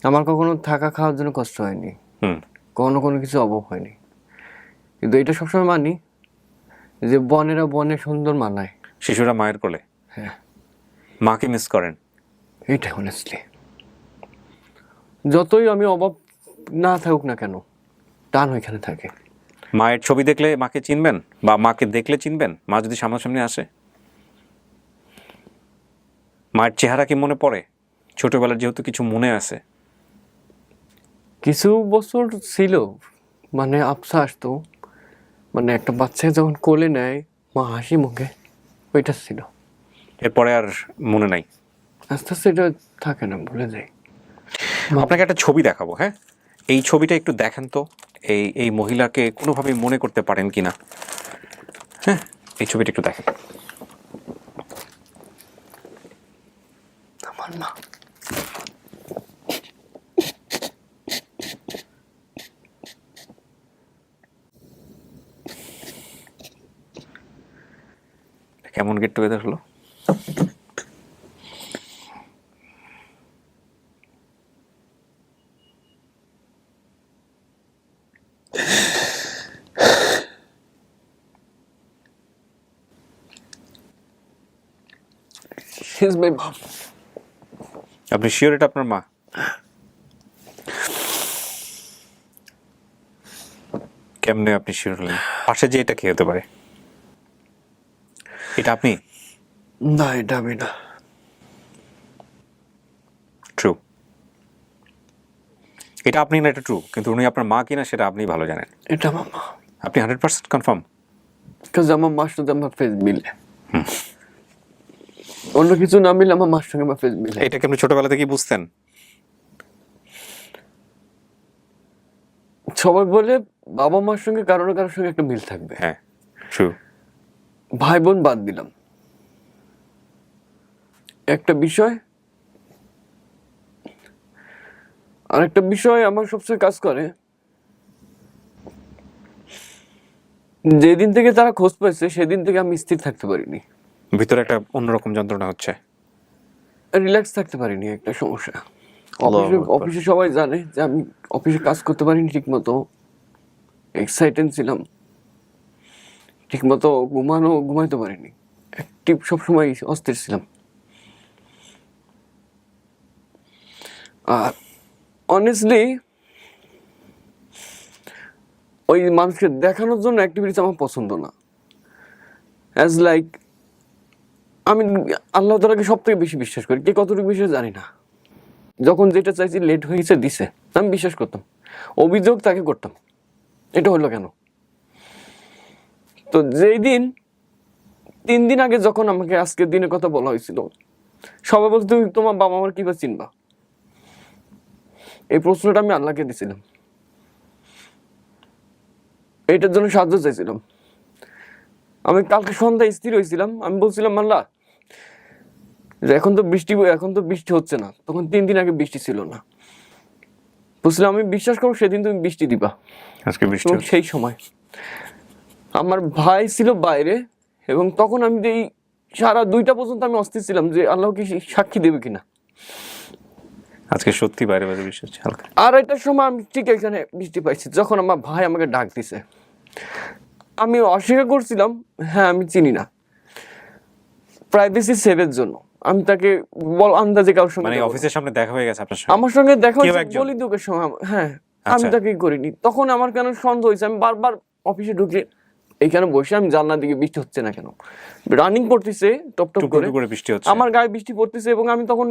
আমার কখনো থাকা খাওয়ার জন্য কষ্ট হয়নি, কোনো কিছু অভাব হয়নি। কিন্তু এটা সবসময় মানি যে বনেরা বনে সুন্দর মানায়, শিশুরা মায়ের কোলে। হ্যাঁ, মাকে মিস করেন? এইটা অনেস্টলি যতই আমি অভাব না থাকুক না কেন, টান ওইখানে থাকে। মায়ের ছবি দেখলে মাকে চিনবেন, বা মাকে দেখলে চিনবেন মা যদি সামনাসামনি আসে? মায়ের চেহারা কি মনে পড়ে? ছোটবেলার যেহেতু কিছু মনে আছে। কিছু বছর ছিল মানে আফসা আসতো, মানে একটা বাচ্চাকে যখন কোলে নেয় মা হাসি মুখে, ওইটা ছিল। এরপরে আর মনে নাই? আস্তে আস্তে এটা থাকে না, ভুলে যাই। আপনাকে একটা ছবি দেখাবো, হ্যাঁ, এই ছবিটা একটু দেখেন তো, এই মহিলাকে কোনোভাবে মনে করতে পারেন কিনা। হ্যাঁ, এই ছবিটা একটু দেখেন। আমার মা। কেমন গেট টুগেদার হলো? She's my mom. আপনি শিওর এটা আপনার মা? কেমনে আপনি শিওর হলেন? পাশে যে এটা কি হতে পারে? এটা আপনি? না, এটা আমি না। ট্রু, এটা আপনি না, এটা ট্রু, কিন্তু উনি আপনার মা কিনা সেটা আপনি ভালো জানেন। এটা আমার মা। আপনি 100% কনফার্ম? কাজ আমার মার সাথে আমার ফেস মিলে, অন্য কিছু না মিলে আমার মার সঙ্গে আমার ফেস মিলে। এটাকে আপনি ছোটবেলা থেকেই বুঝতেন? সবাই বলে বাবা মার সঙ্গে কারোর সঙ্গে একটা মিল থাকবে। হ্যাঁ, ট্রু। ভাই বোন বাদ দিলাম, একটা বিষয় আর একটা বিষয় আমার সবচেয়ে কাজ করে। যেদিন থেকে তারা খোঁজ পাইছে সেদিন থেকে আমি স্থির থাকতে পারিনি, ভিতরে একটা অন্যরকম যন্ত্রণা হচ্ছে। রিল্যাক্স থাকতে পারিনি, একটা সমস্যা। আল্লাহু আকবার। অফিসে সবাই জানে যে আমি অফিসে কাজ করতে পারিনি ঠিক মতো, এক্সাইটেড ছিলাম, ঠিক মতো ঘুমাইতে পারিনি, অ্যাক্টিভ সবসময় অস্থির ছিলাম। আর অনেস্টলি ওই মানুষকে দেখানোর জন্য অ্যাক্টিভিটিস আমার পছন্দ না। অ্যাজ লাইক আমি আল্লাহ তাআলাকে সব থেকে বেশি বিশ্বাস করি, কে কতটুকু বিশ্বাস জানি না। যখন যেটা চাইছি লেট হয়ে গেছে দিছে, আমি বিশ্বাস করতাম, অভিযোগ তাকে করতাম, এটা হলো কেন? তো যেই দিন 3 দিন আগে যখন আমাকে আজকের দিনের কথা বলা হয়েছিল, সবাই বলতো তুমি তোমার বাবা মার কিভাবে চিনবা, এই প্রশ্নটা আমি আল্লাহকে দিছিলাম, এইটার জন্য সাহায্য চাইছিলাম। আমি কালকে সন্ধ্যায় স্থির হয়েছিলাম, আমি বলছিলাম আল্লাহ যে এখন তো বৃষ্টি হচ্ছে না, তখন 3 দিন আগে বৃষ্টি ছিল না, বলছিলাম আমি বিশ্বাস করবো সেদিন তুমি বৃষ্টি দিবা। আজকে বৃষ্টি এবং হচ্ছে। সেই সময় আমার ভাই ছিল বাইরে, এবং তখন আমি এই সারা 2টা পর্যন্ত আমি অস্থির ছিলাম যে আল্লাহ কি সাক্ষী দেবে কিনা। আজকে সত্যি বাইরে বাইরে বৃষ্টি হচ্ছে হালকা। আর এটার সময় আমি ঠিক এখানে বৃষ্টি পাইছি, যখন আমার ভাই আমাকে ডাক দিছে, আমি অস্বীকার করছিলাম হ্যাঁ আমি চিনি না, প্রাইভেসি সেভের জন্য আমি তাকে আন্দাজে কারোর সঙ্গে মানে অফিসের সামনে দেখা হয়ে গেছে আপনার সঙ্গে? আমার সঙ্গে দেখা কেউ হয়েছে একজন? বলি দুঃখের সময়, হ্যাঁ আমি আচ্ছা। তাকে করিনি। তখন আমার কেন সন্দেহ হয়েছে, আমি বারবার অফিসে ঢুকে এইখানে বসে আমি জানলার দিকে বৃষ্টি হচ্ছে না কেন, রানিং পড়তেছে টপ টপ টুপ টুপ করে করে বৃষ্টি হচ্ছে। আমার গায়ে বৃষ্টি পড়তেছে, এবং আমি তখন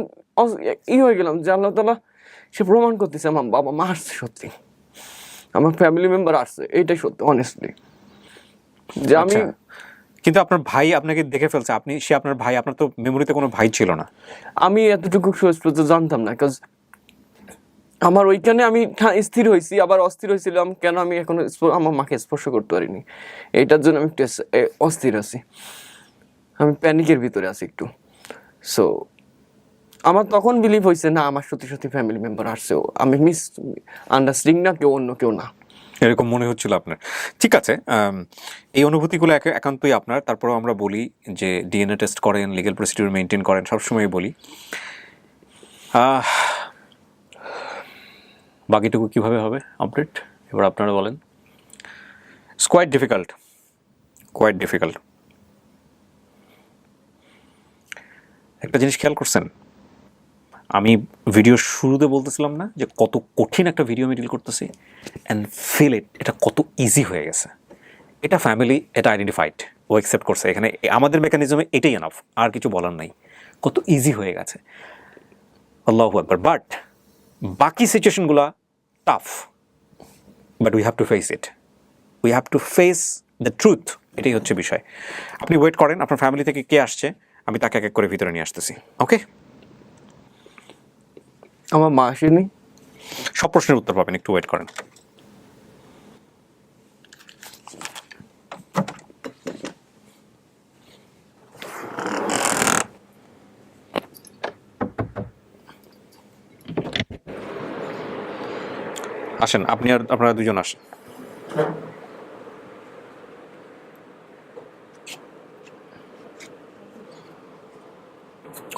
হয়ে গেলাম যে আল্লাহ তাআলা সে প্রমাণ করতেছে আমার বাবা মা আসছে সত্যি, আমার ফ্যামিলি মেম্বার আসছে, এইটাই সত্যি অনেস্টলি যে আমি। আচ্ছা। কিন্তু আপনার ভাই আপনাকে দেখে ফেলছে, সে আপনার ভাই, আপনার তো মেমোরিতে কোনো ভাই ছিল না। আমি এতটুকু সুস্পষ্ট জানতাম না, কাজ আমার ওইখানে আমি স্থির হয়েছি, আবার অস্থির হয়েছিলাম কেন আমি এখনো আমার মাকে স্পর্শ করতে পারিনি, এইটার জন্য আমি একটু অস্থির আছি, আমি প্যানিকের ভিতরে আছি একটু। সো আমার তখন বিলিভ হয়েছে না আমার সত্যি সত্যি ফ্যামিলি মেম্বার আসছে, আমি মিস আন্ডারস্ট্যান্ডিং না, কেউ অন্য কেউ না, এরকম মনে হচ্ছিল আপনার। ঠিক আছে, এই অনুভূতিগুলো একান্তই আপনার। তারপরেও আমরা বলি যে ডিএনএ টেস্ট করেন, লিগ্যাল প্রসিডিউর মেনটেন করেন, সবসময় বলি। বাকিটুকু কিভাবে হবে আপডেট এবার আপনারা বলেন। It's quite difficult. একটা জিনিস খেয়াল করছেন, আমি ভিডিওর শুরুতে বলতেছিলাম না যে কত কঠিন একটা ভিডিও আমি ডিল করতেছি, অ্যান্ড ফিল এটা কত ইজি হয়ে গেছে। এটা ফ্যামিলি, এটা আইডেন্টিফাইড, ও অ্যাকসেপ্ট করছে, এখানে আমাদের মেকানিজমে এটাই এনাফ, আর কিছু বলার নাই, কত ইজি হয়ে গেছে, আল্লাহু আকবার। বাট বাকি সিচুয়েশনগুলো tough, but we have to face it, we have to face the truth, এটাই হচ্ছে বিষয়। আপনি ওয়েট করেন, আপনার ফ্যামিলি থেকে কে আসছে আমি তাকে এক এক করে ভিতরে নিয়ে আসতেছি। ওকে, আমার মা আসেনি, সব প্রশ্নের উত্তর পাবেন, একটু ওয়েট করেন। আসেন, আপনি আর আপনারা দুজন আসেন।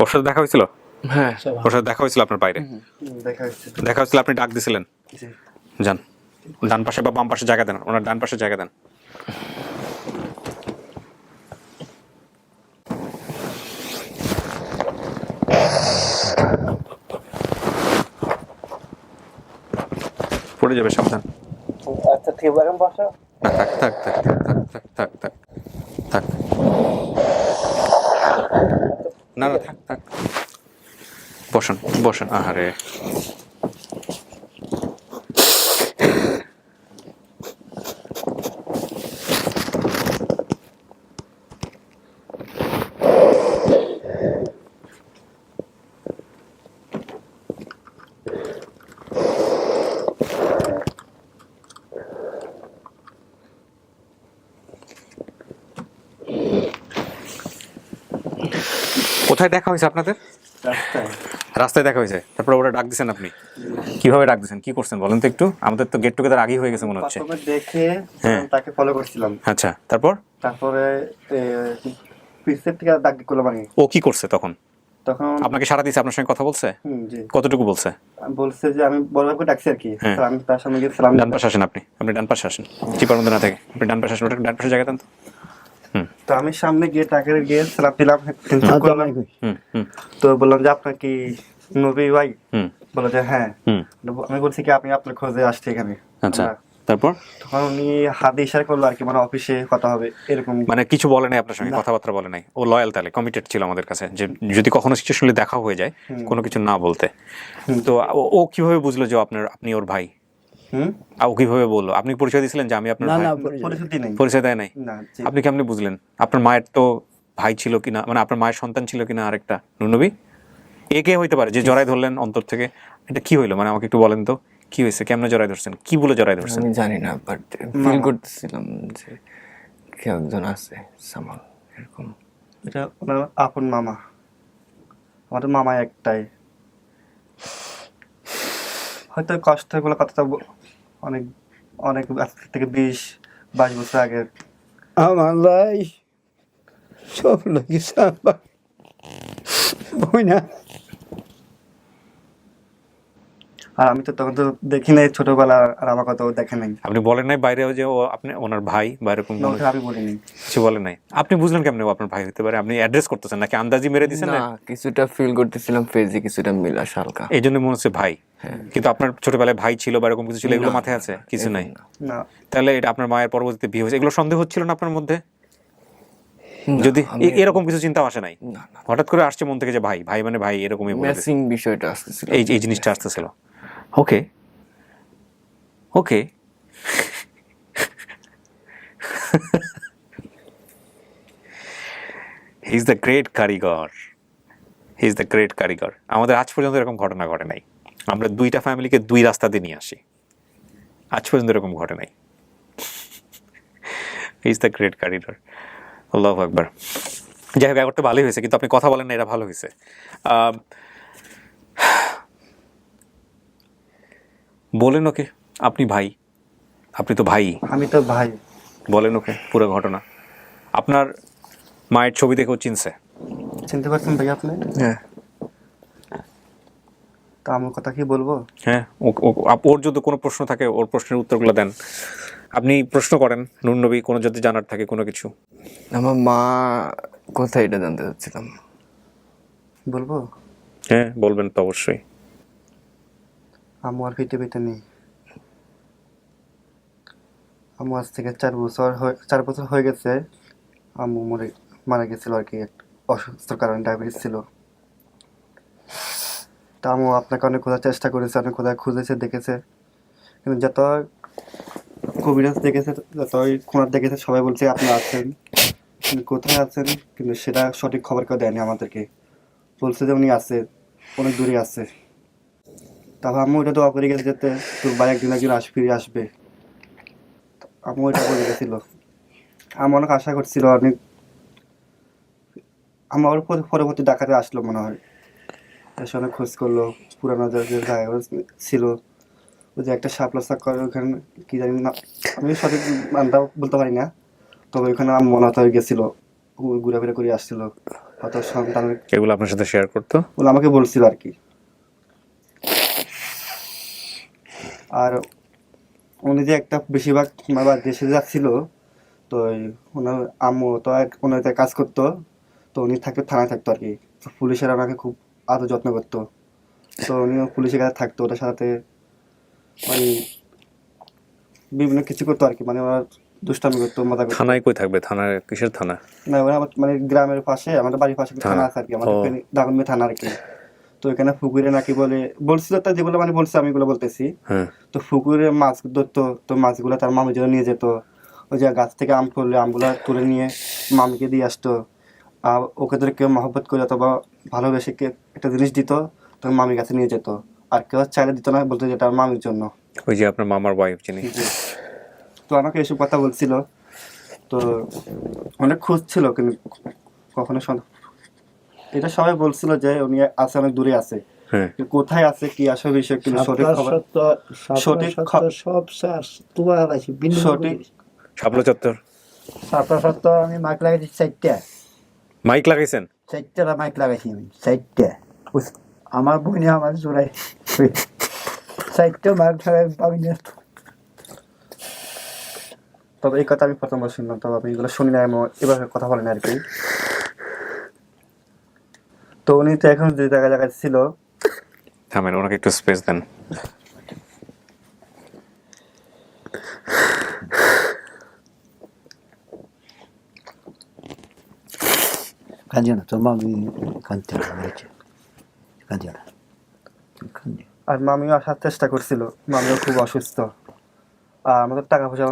ওর সাথে দেখা হয়েছিল? হ্যাঁ ওর সাথে দেখা হয়েছিল আপনার বাইরে? দেখা হয়েছিল, আপনি ডাক দিছিলেন? যান, ডান পাশে বা বাম পাশে জায়গা দেন, ওনার ডান পাশে জায়গা দেন। পড়ে যাবে, সাবধান। আচ্ছা ঠিক আছে, বসো। থাক থাক থাক থাক থাক থাক থাক থাক, না না থাক থাক, বসেন বসেন। আহারে, কোথায় দেখা হয়েছে আপনাদের? রাস্তায় দেখা হয়েছে, তারপরে ওরা ডাক দিছেন আপনি? কিভাবে ডাক দিয়েছেন, কি করছেন বলেন তো একটু? আমাদের তো গেট টুগেদার আগেই হয়ে গেছে মনে হচ্ছে। প্রথমে দেখে হ্যাঁ। তাকে ফলো করছিলাম, আচ্ছা, তারপর তারপরে পিছের থেকে ডাক করলো, মানে ও কি করছে তখন? তখন আপনাকে সারা দিয়েছে, আপনার সঙ্গে কথা বলছে? জি কতটুকু বলছে? বলছে যে আমি বড় ভাইকে ডাকছি আর কি। হ্যাঁ। তো আমি তার সামনে গিয়ে সালাম ডান পাশে আসেন, আপনি ডান পাশে আসেন, চিপার মধ্যে না থেকে আপনি ডান পাশে আসেন, ওটা ডান পাশে জায়গা দেন তো। তো আমি সামনে গিয়ে তাকে গিয়ে সালাম দিলাম, handshake করলাম। হুম হুম তো বললাম যে আপনার কি নবী ভাই? হুম বললো যে হ্যাঁ। হুম। আমি বলছি কি আমি আপনার খোঁজে আসছি এখানে। আচ্ছা, তারপর? তখন উনি হাত ইশারা করলো আর কি, মানে অফিসে কথা হবে এরকম। মানে কিছু বলে নাই আপনার সঙ্গে, কথাবার্তা বলে নাই? ও লয়াল, তাহলে কমিটেড ছিল আমাদের কাছে, যে যদি কখনো সিচুয়েশনে দেখা হয়ে যায় কোনো কিছু না বলতে। তো ও কিভাবে বুঝলো যে আপনি ওর ভাই? ও কিভাবে বললো? আপনি পরিচয় দিয়েছিলেন যে আমি আপনার ভাই? পরিস্থিতি নেই, পরিচয় দেয় নাই? না জি। আপনি কেমনে বুঝলেন? আপনার মায়ের তো ভাই ছিল কিনা, মানে আপনার মায়ের সন্তান ছিল কিনা আরেকটা নুরনবী? একে হইতে পারে যে জড়াই ধরলেন অন্তর থেকে। এটা কি হইলো, মানে আমাকে একটু বলেন তো কি হয়েছে, কেমনে জড়াই ধরছেন, কি বলে জড়াই ধরছেন? আমি জানি না, বাট ফিল করতেছিলাম যে কেউ একজন আছে সামাল এরকম। এটা ওনার আপন মামা, আমাদের মামা একটাই। হয়তো কষ্টের গুলো কথাটা অনেক অনেক আজ থেকে 20-22 বছর আগে। আমার ভাই সব লেগেছে আমার বই না। আর আমি তো তখন তো দেখি নাই ছোটবেলা, আর আমার কথাও দেখে নাই। আপনি বলেন নাই বাইরেও যে ও আপনি ওনার ভাই বা এরকম কোনো আমি বলিনি, কিছু বলেন নাই? আপনি বুঝলেন কেমনে ও আপনার ভাই হতে পারে? আপনি অ্যাড্রেস করতেছেন নাকি আন্দাজি মেরে দিছেন? না, কিছুটা ফিল করতেছিলাম, ফেজে কিছুটা মিলা হালকা, এই জন্য মনে হচ্ছে ভাই। কিন্তু আপনার ছোটবেলায় ভাই ছিল বা এরকম কিছু ছিল, এগুলো মাথায় আছে? কিছু নাই। না তাহলে এটা আপনার মায়ের পরবর্তীতে বিয়ে হয়েছে, এগুলো সন্দেহ হচ্ছিল না আপনার মধ্যে? যদি এরকম কিছু চিন্তা আসে নাই? হঠাৎ করে আসছে মন থেকে যে ভাই ভাই মানে ভাই, এরকমই বলে ম্যাচিং বিষয়টা আসতেছিল, এই জিনিসটা আসতেছিল। ওকে ওকে হি ইজ দ্য গ্রেট কারিগর, হি ইজ দ্য গ্রেট কারিগর। আমাদের আজ পর্যন্ত এরকম ঘটনা ঘটে নাই। আমরা দুইটা ফ্যামিলিকে দুই রাস্তা দিয়ে নিয়ে আসি, আজ পর্যন্ত এরকম ঘটে নাই। হি ইজ দ্য গ্রেট কারিগর। আল্লাহু আকবার। যাই হোক, ব্যাপারটা ভালোই হয়েছে, কিন্তু আপনি কথা বলেন না, এটা ভালো হয়েছে। বলেন ওকে আপনি ভাই, আপনি তো ভাই, আমি তো ভাই। বলেন ওকে পুরো ঘটনা। আপনার মায়ের ছবি দেখেও চিনছে? চিনতে পারছেন ভাই আপনি? হ্যাঁ। তা আমার কথা কি বলবো? হ্যাঁ, ওর যদি কোনো প্রশ্ন থাকে ওর প্রশ্নের উত্তরগুলো দেন। আপনি প্রশ্ন করেন নুরনবী, কোনো যদি জানার থাকে কোনো কিছু। আমার মা কোথায়, এটা জানতে চাচ্ছিলাম। বলবো? হ্যাঁ বলবেন তো অবশ্যই। আম্মু আর পৃথিবীতে নেই। আম্মু আজ থেকে 4 বছর হয়ে গেছে। আম্মু মারা গেছিল আর কি, অসুস্থতার কারণে, ডায়াবেটিস ছিল। তা আম্মু আপনাকে অনেক খোঁজার চেষ্টা করেছে, অনেক কোথায় খুঁজেছে, দেখেছে, কিন্তু যত কবিরাজ দেখেছে, যতই খুনার দেখেছে, সবাই বলছে আপনি আছেন, কিন্তু কোথায় আছেন কিন্তু সেটা সঠিক খবর কেউ দেয়নি আমাদেরকে। বলছে যে উনি আছে, অনেক দূরে আছে। তারপর আম্মু ওইটা দোয়া করে গেছে যেতে তোর ভাই একদিন ফিরে আসবে। আম্মু ওইটা করে গেছিল। আমি অনেক আশা করছিল, অনেক আমার পরবর্তী ডাকাতে আসলো মনে হয়, এসে অনেক খোঁজ করলো পুরানো যে জায়গা ছিল, ওই যে একটা শাপলা করে ওখানে কি জানি না, আমি সঠিক নামটা বলতে পারি না, তবে ওইখানে মনে হতে গেছিল, ঘুরাফেরা করে আসছিল, হয়তো সন্তান এগুলো আপনার সাথে শেয়ার করতো, বলে আমাকে বলছিল আর কি। আর উনি যে একটা বেশিরভাগ আবার দেশে যাচ্ছিল, তো ওনার আম্মু তো ওনার কাজ করতো, তো উনি থাকতো থানায় থাকতো আর কি। তো পুলিশেরা ওনাকে খুব আদর যত্ন করতো, তো উনিও পুলিশের কাছে থাকতো, ওটার সাথে মানে বিভিন্ন কিছু করতো আর কি, মানে ওরা দুষ্টামি করতো, মজা করতো। থানায় কই থাকবে? থানায় কিসের থানা? না ওরা মানে গ্রামের পাশে, আমাদের বাড়ির পাশে থানা আছে আর কি, আমাদের দাগনমে থানা আর কি। তো এখানে পুকুরে নাকি বলছিল, তা যেগুলো মানে বলছে আমি এগুলো বলতেছি। তো পুকুরে মাছ ধরতো, তো মাছগুলো তার মামির জন্য নিয়ে যেত, ওই যে গাছ থেকে আম পড়লে আমগুলো তুলে নিয়ে মামিকে দিয়ে আসতো। আর ওকে ধরে কেউ মহব্বত করে অথবা ভালোবেসে একটা জিনিস দিত, তখন মামির কাছে নিয়ে যেত, আর কেউ চাইলে দিত না, বলতো যেটা মামির জন্য। ওই যে আপনার মামার ওয়াইফ যিনি। তো আমাকে এসব কথা বলছিল, তো অনেক খুঁজ ছিল, কিন্তু কখনো এটা সবাই বলছিল যে উনি আছে, অনেক দূরে আছে, হ্যাঁ। কোথায় আছে কি আসলে বিষয় কিন্তু সঠিক খবর সঠিক সব তোমার আছে সঠিক শাপলা চত্বর আমি মাইক লাগাইছি 4টা মাইক লাগাইছেন? 4টা মাইক লাগাইছি আমি 4টা আমার বোনে আমার জোড়াই 4টা মাইক লাগাই পাবি না। তবে এই কথা আমি প্রথমবার শুনলাম, তবে আমি এগুলো শুনি না, এভাবে কথা বলেন আর কি। তো উনি তো এখন যে জায়গায় ছিল, থামেন, ওনাকে একটু স্পেস দেন। কাঁদিও না, তোর মামি কাঁদতে কাঁদিও না। আর মামিও আসার চেষ্টা করছিল, মামিও খুব অসুস্থ। আর আমাদের টাকা পয়সা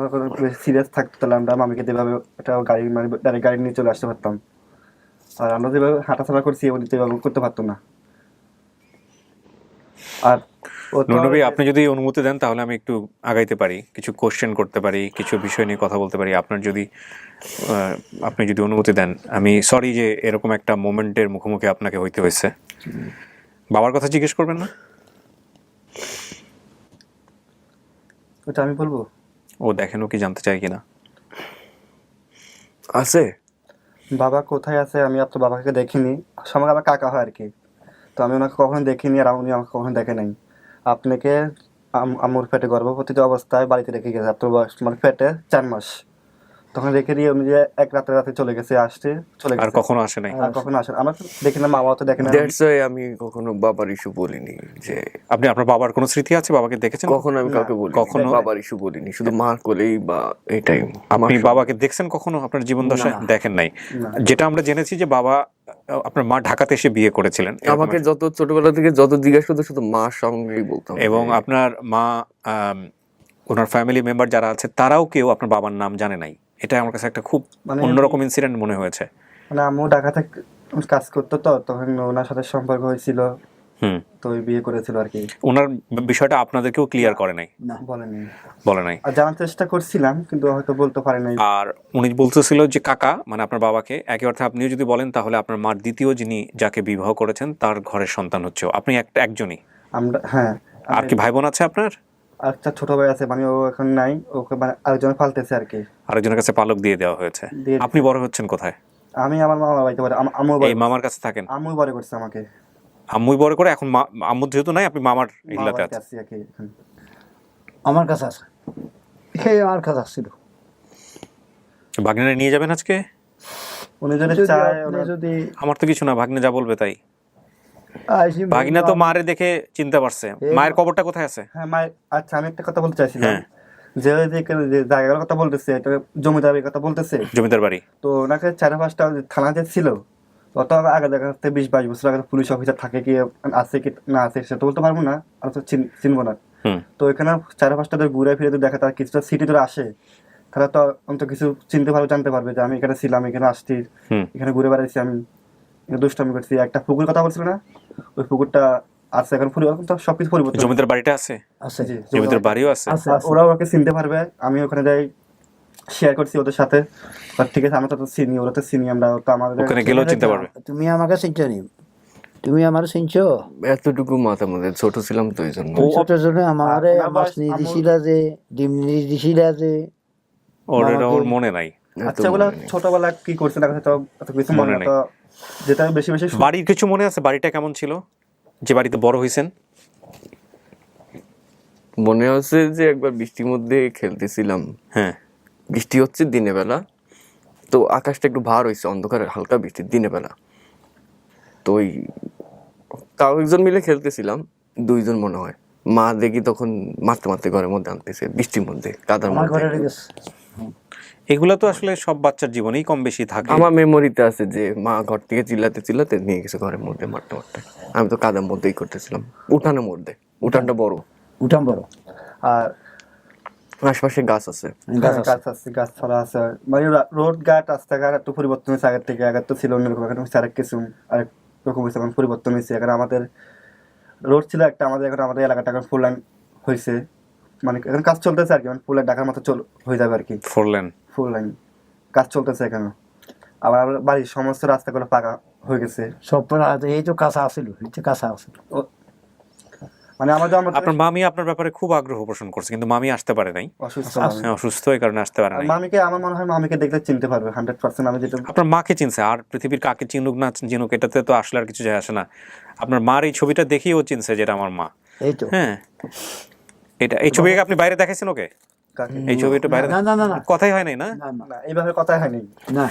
সিরিয়াস থাকতো, তাহলে আমরা মামিকে যেভাবে একটা গাড়ি মানে ডাইরেক্ট গাড়ি নিয়ে চলে আসতে পারতাম। আর আমরা যেভাবে হাঁটাচলা করছি উনি যেভাবে করতে পারতো না। আর নুরনবী, আপনি যদি অনুমতি দেন তাহলে আমি একটু আগাইতে পারি, কিছু কোশ্চেন করতে পারি, কিছু বিষয় নিয়ে কথা বলতে পারি। আপনি যদি অনুমতি দেন, আমি সরি যে এরকম একটা মোমেন্টের মুখোমুখি আপনাকে হইতে হয়েছে। বাবার কথা জিজ্ঞেস করবেন না? ওটা আমি বলবো? ও দেখেন, ও কি জানতে চাই কিনা। আছে বাবা কোথায় আছে, আমি আপনার বাবাকে দেখিনি, সঙ্গে আমার কাকা হয় আর কি। তো আমি ওনাকে কখনো দেখিনি, আর উনি আমাকে কখনো দেখে নাই। আপনাকে আমার পেটে গর্ভবতী অবস্থায় বাড়িতে রেখে গেছে, আপনার বয়স মানে পেটে 4 মাস, তখন রেখে দিয়ে উনি যে এক রাতে চলে গেছে, আসতে চলে গেছে, আর কখনো আসে নাই? আর কখনো আসে আমরা তো দেখি না, মা বাবা তো দেখে না। দ্যাটস ওয়াই আমি কখনো বাবার ইস্যু বলিনি। যে আপনি আপনার বাবার কোনো স্মৃতি আছে, বাবাকে দেখেছেন? কখনো আমি কাউকে বলি কখনো বাবার ইস্যু বলিনি, শুধু মার কোলেই বা এটাই। আপনি বাবাকে দেখছেন কখনো আপনার জীবন দশায়? দেখেন নাই। যেটা আমরা জেনেছি যে বাবা, আপনার মা ঢাকাতে এসে বিয়ে করেছিলেন। আমাকে যত ছোটবেলা থেকে যত জিজ্ঞাসা করতো শুধু মার সঙ্গেই বলতাম। এবং আপনার মা, ওনার ফ্যামিলি মেম্বার যারা আছে তারাও কেউ আপনার বাবার নাম জানে নাই। এটা আমার কাছে একটা খুব অন্যরকম ইনসিডেন্ট মনে হয়েছে। মানে আম্মু ঢাকাতে কাজ করতো, তো তখন ওনার সাথে সম্পর্ক হয়েছিল, তো ওই বিয়ে করেছিল আর কি। ওনার বিষয়টা আপনাদেরকেও ক্লিয়ার করে নাই? বলে নাই। আর জানার চেষ্টা করছিলাম কিন্তু হয়তো বলতে পারে নাই। আর উনি বলতেছিল যে কাকা মানে আপনার বাবাকে, একই অর্থে আপনিও যদি বলেন তাহলে আপনার মার দ্বিতীয় যিনি যাকে বিবাহ করেছেন তার ঘরের সন্তান হচ্ছে আপনি একজনই? আমরা, হ্যাঁ। আর কি ভাই বোন আছে আপনার? আচ্ছা, ছোট ভাই আছে, মানে ও এখন নাই, ওকে মানে আরেকজন পালতেছে আর কি। আরেকজনের কাছে পালক দিয়ে দেওয়া হয়েছে। আপনি বড় হচ্ছেন কোথায়? আমি আমার মামার বাড়িতে, আম্মু এই মামার কাছে থাকেন? আম্মু বড় করছে আমাকে। আম্মুই বড় করে, এখন আম্মু যেহেতু নাই আপনি মামার ইল্লাতে আছেন। আমার কাছে আছে, আমার কাছে আসছিল। ভাগ্নে নিয়ে যাবেন আজকে? উনি যদি চায়, যদি আমার তো কিছু না, ভাগ্নে যা বলবে তাই। ভাগিনা তো মারে দেখে চিনতে পারছে। মায়ের কবরটা কোথায় আছে? হ্যাঁ, মায়ের। আচ্ছা, আমি একটা কথা বলতে চাইছিলাম, যে জায়গার কথা বলতেছে, এটা জমিদারের কথা বলতেছে, জমিদার বাড়ি। তো ওনাকে 4-5টা থানা যে ছিল, অত আগে দেখা যাচ্ছে 20-22 বছর আগে পুলিশ অফিসার থাকে কি আছে কি না আছে সেটা বলতে পারবো না, আর তো চিনবো না। তো এখানে 4-5টা ঘুরে ফিরে দেখা, তার কিছুটা সিটি ধরে আসে, তারা তো অন্তত কিছু চিনতে পারবে, জানতে পারবে যে আমি এখানে ছিলাম, এখানে আসছি, এখানে ঘুরে বেড়াইছি, আমি দুষ্টামি করছি। একটা পুকুর কথা বলছিল না, ওই পুকুরটা আছে এখন, সবকিছু পরিবর্তন। জমিদার বাড়িটা আছে? জমিদার বাড়িও আছে। ওরাও ওকে চিনতে পারবে, আমি ওখানে যাই, শেয়ার করছি ওদের সাথে। ঠিক আছে, আমরা তো চিনি, ওরা তো চিনি, আমরা তো আমাদের ওখানে গেলেও চিনতে পারবে। তুমি আমাকে চিনছো নি? তুমি আমার চিনছো? এতটুকু মাথা মধ্যে ছোট ছিলাম তো এই জন্য। ছোট জন্য আমারে আমার দিছিলা যে ডিম দিছিলা যে, ওর মনে নাই। আচ্ছা, ওগুলো ছোটবেলা কি করছে না তো এত কিছু মনে নাই। যেটা বেশি বেশি বাড়ির কিছু মনে আছে? বাড়িটা কেমন ছিল যে বাড়িতে বড় হয়েছেন? মনে আছে যে একবার বৃষ্টির মধ্যে খেলতেছিলাম। হ্যাঁ, বৃষ্টি হচ্ছে দিনের বেলা, তো আকাশটা একটু ভার হয়েছে, অন্ধকারে হালকা বৃষ্টি দিনের বেলা। তো ওই তাও একজন মিলে খেলতেছিলাম, 2জন মনে হয়। মা দেখি তখন মারতে মারতে ঘরের মধ্যে আনতেছে, বৃষ্টির মধ্যে কাদার মধ্যে। এগুলো তো আসলে সব বাচ্চার জীবনেই কম বেশি থাকে। আমার মেমোরিতে আছে যে মা ঘর থেকে চিল্লাতে চিল্লাতে নিয়ে গেছে ঘরের মধ্যে মারতে মারতে। আমি তো কাদার মধ্যেই করতেছিলাম, উঠানের মধ্যে। উঠানটা বড়, উঠান বড়, আর আশপাশে গাছ আছে, গাছপালা আছে, মানে রোড ঘাট রাস্তাঘাট একটু পরিবর্তন হয়েছে আগের থেকে। আগে তো ছিল অন্যরকম, এখন আরেক কিছু আরেক রকম হয়েছে, এখন পরিবর্তন হয়েছে। এখন আমাদের রোড ছিল একটা, এখন আমাদের এলাকাটা এখন 4 লাইন হয়েছে, মানে এখন কাজ চলতেছে আর কি, মানে 4 লাইন ঢাকার মতো হয়ে যাবে আর কি। 4 লাইন কাজ চলতেছে এখানে। আবার বাড়ির সমস্ত রাস্তাগুলো পাকা হয়ে গেছে সব। এই তো কাঁচা আছিল, এই তো কাঁচা আছিল। মানে আমাদের আপনার মামি আপনার ব্যাপারে খুব আগ্রহ পোষণ করছে, কিন্তু মামি আসতে পারে নাই। অসুস্থ হ্যাঁ, অসুস্থ, এই কারণে আসতে পারে নাই। মামিকে আমার মনে হয় মামিকে দেখলে চিনতে পারবে 100%। আমি যেটা আপনার মাকে চিনছে, আর পৃথিবীর কাকে চিনুক না চিনুক এটাতে তো আসলে আর কিছু যায় আসে না। আপনার মার এই ছবিটা দেখেই ও চিনছে যেটা আমার মা। এই তো হ্যাঁ, এই ছবিকে আপনি বাইরে দেখাইছেন ওকে? কাকে এই ছবিটা বাইরে না না না না কথাই হয় নাই না? না এইভাবে কথাই হয়নি। না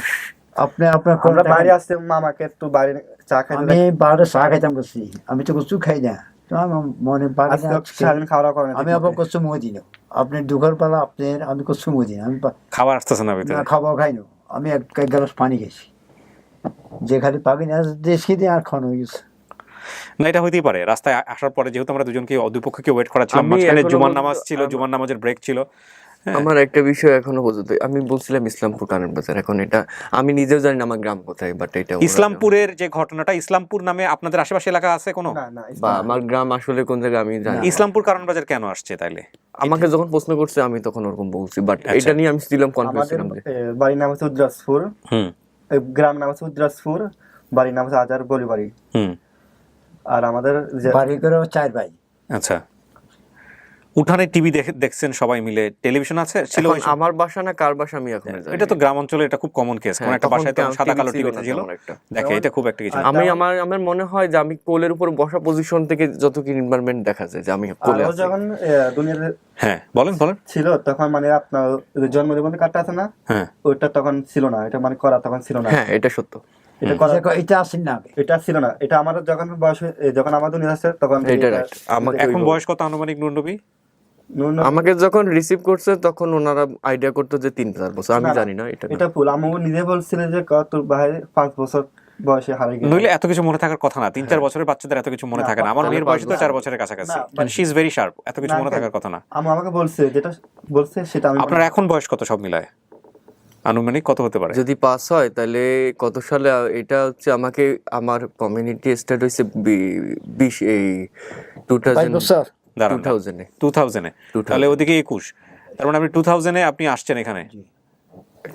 আপনি আপনার আমরা বাইরে আসতে মামাকে একটু বাইরে চা খাইতে আমি বারোটা চা খাইতাম করছি, আমি তো কিছু খাই না, তো আমার মনে পারে আজকে সারাদিন খাওয়া দাওয়া করেন আমি আবার কষ্ট মই দিন, আপনি দুঘর পালা আপনার, আমি কষ্ট মই দিন, আমি খাবার আসতেছে না ভিতরে? খাবার খাই না, আমি এক গ্লাস পানি খেয়েছি, যে খালি পাবি না দেশ খেতে আর খাওয়ানো হয়ে গেছে। না, এটা হইতেই পারে। রাস্তায় আসার পরে যেহেতু আমরা দুজনকে দুপক্ষকে ওয়েট করাচ্ছিলাম, আমি মাঝখানে এখনো জুমার বলতে- নামাজ ছিল, জুমার নামাজের ব্রেক ছিল। আমার একটা বিষয় এখনো পর্যন্ত, আমি বলছিলাম ইসলামপুর কানের বাজার, এখন এটা আমি নিজেও জানি না আমার গ্রাম কোথায়, বাট এটা ইসলামপুরের যে ঘটনাটা, ইসলামপুর নামে আপনাদের আশেপাশে এলাকা আছে কোনো? না না বা আমার গ্রাম আসলে কোন জায়গায় আমি জানি না। ইসলামপুর কারণ বাজার কেন আসছে তাইলে? আমাকে যখন প্রশ্ন করছে আমি তখন ওরকম বলছি, বাট আচ্ছা। এটা নিয়ে আমি ছিলাম কনফিউজ আমাদের ছিলাম যে বাড়ির নাম হচ্ছে উদ্রাসপুর, হুম গ্রাম নাম হচ্ছে উদ্রাসপুর, বাড়ির নাম হচ্ছে আজার বলিবাড়ি। হুম আর আমাদের যে বাড়ি করে 4 ভাই। আচ্ছা, উঠানে টিভি দেখছেন সবাই মিলে, টেলিভিশন আছে ছিল? এখন ওইসব? আমার বাসা না কার বাসা আমি এখন জানি এটা তো গ্রাম অঞ্চলে এটা খুব কমন কেস, কোন হ্যাঁ, একটা তখন বাসায় তো তো সাদা কালো TV টিভি ছিল না ছিল। তেমন একটা। দেখে এটা খুব একটা কিছু না। আমি আমার মনে হয় যে আমি কোলের উপর বসা পজিশন থেকে যত কি এনভায়রনমেন্ট দেখা যায় যে আমি কোলে আর ও আছি। যখন দুনিয়াতে হ্যাঁ, বলেন। ছিল তখন মানে আপনার জন্ম নিবন্ধন কার্ডটা আছে না, হ্যাঁ, ওইটা তখন ছিল না, এটা মানে করা তখন ছিল না। হ্যাঁ এটা সত্য, এটা করা এটা আসেন না আগে, এটা ছিল না, এটা আমার যখন বয়স যখন আমার দুনিয়া আসছে তখন এটা রাইট। আমাকে এখন বয়স কত আনুমানিক নুরনবী? আমাকে যখন রিসিভ করছে তখন ওনারা আইডিয়া করতো যে 3-4 বছর, আমি জানি না এটা। এটা ভুল, আমি নিজে বলছিল যে তোর ভাই 5 বছর বয়সে হারিয়ে গেছে। নইলে এত কিছু মনে থাকার কথা না। 3-4 বছরের বাচ্চাদের এত কিছু মনে থাকে না। আমার মেয়ের বয়স তো 4 বছরের কাছাকাছি, শি ইজ ভেরি শার্প। এত কিছু মনে থাকার কথা না। আমাকে বলছে যেটা বলছে সেটা আমি আপনার এখন বয়স কত সব মিলায় আনুমানিক কত হতে পারে? যদি পাস হয় তাহলে কত সালে, এটা হচ্ছে আমাকে আমার কমিউনিটি স্টার্ট হয়েছে 20 এই 5 বছর 2000 এ 2000-এ, তাহলে ওদিকে 21। তার মানে আপনি 2000-এ আপনি আসছেন এখানে,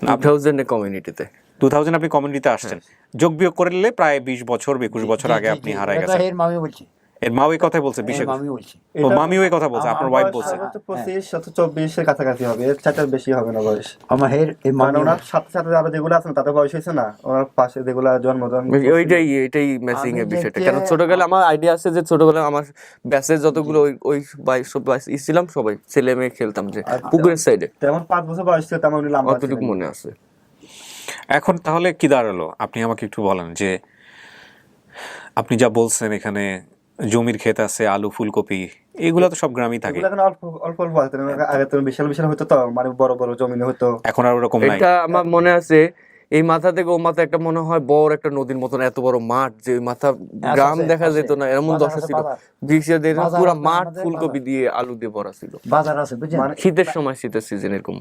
2000 এ কমিউনিটিতে। 2000 আপনি কমিউনিটিতে আসছেন, যোগ বিয়োগ করলে প্রায় 20 বছর 21 বছর আগে আপনি হারায় গেছেন। এর মামি বলছি, এর মাও এই কথাই বলছে, এর মামি বলছি। ও মামিও এই কথা বলছে, আপনার ওয়াইফ বলছে। 25 24 এর কাছাকাছি হবে, এর চারটার বেশি হবে না বয়স। আমার এই মানে মামি ওনার সাথে সাথে যারা যেগুলো আছে না তাদের বয়স হয়েছে না, ওনার পাশে যেগুলো জন্মদান এটাই ম্যাচিং এর আমি বিষয়টা। দেখতে- কেন ছোটবেলায় আমার আইডিয়া আছে যে ছোটবেলায় আমার ব্যাচের যতগুলো ওই ছিলাম সবাই ছেলে মেয়ে খেলতাম যে পুকুরের সাইডে, তেমন 5 বছর বয়স ছিল তেমন উনি লম্বা অতটুকু ছিলেন। মনে আছে। এখন তাহলে কি দাঁড়ালো? আপনি আমাকে একটু বলেন যে আপনি যা বলছেন এখানে জমির ক্ষেত আছে, আলু ফুলকপি, এগুলো তো সব গ্রামেই থাকে। এগুলো এখন অল্প অল্প অল্প আছে, আগে তো বিশাল বিশাল হতো, তো মানে বড় বড় জমিনে হতো। এখন আর ওরকম নাই। এটা আমার মনে আছে, এই মাথা থেকে ও মাথা একটা মনে হয় বড় একটা নদীর মতন এত বড় মাঠ, যে ওই মাথা গ্রাম দেখা যেত না, এমন দশা ছিল। গ্রীষ্মের দিনে বাজার পুরো আছে, মাঠ আমাদের ফুলকপি দিয়ে আলু দিয়ে ভরা ছিল। বাজার আছে বুঝছেন, শীতের সময়, শীতের সিজন এরকম।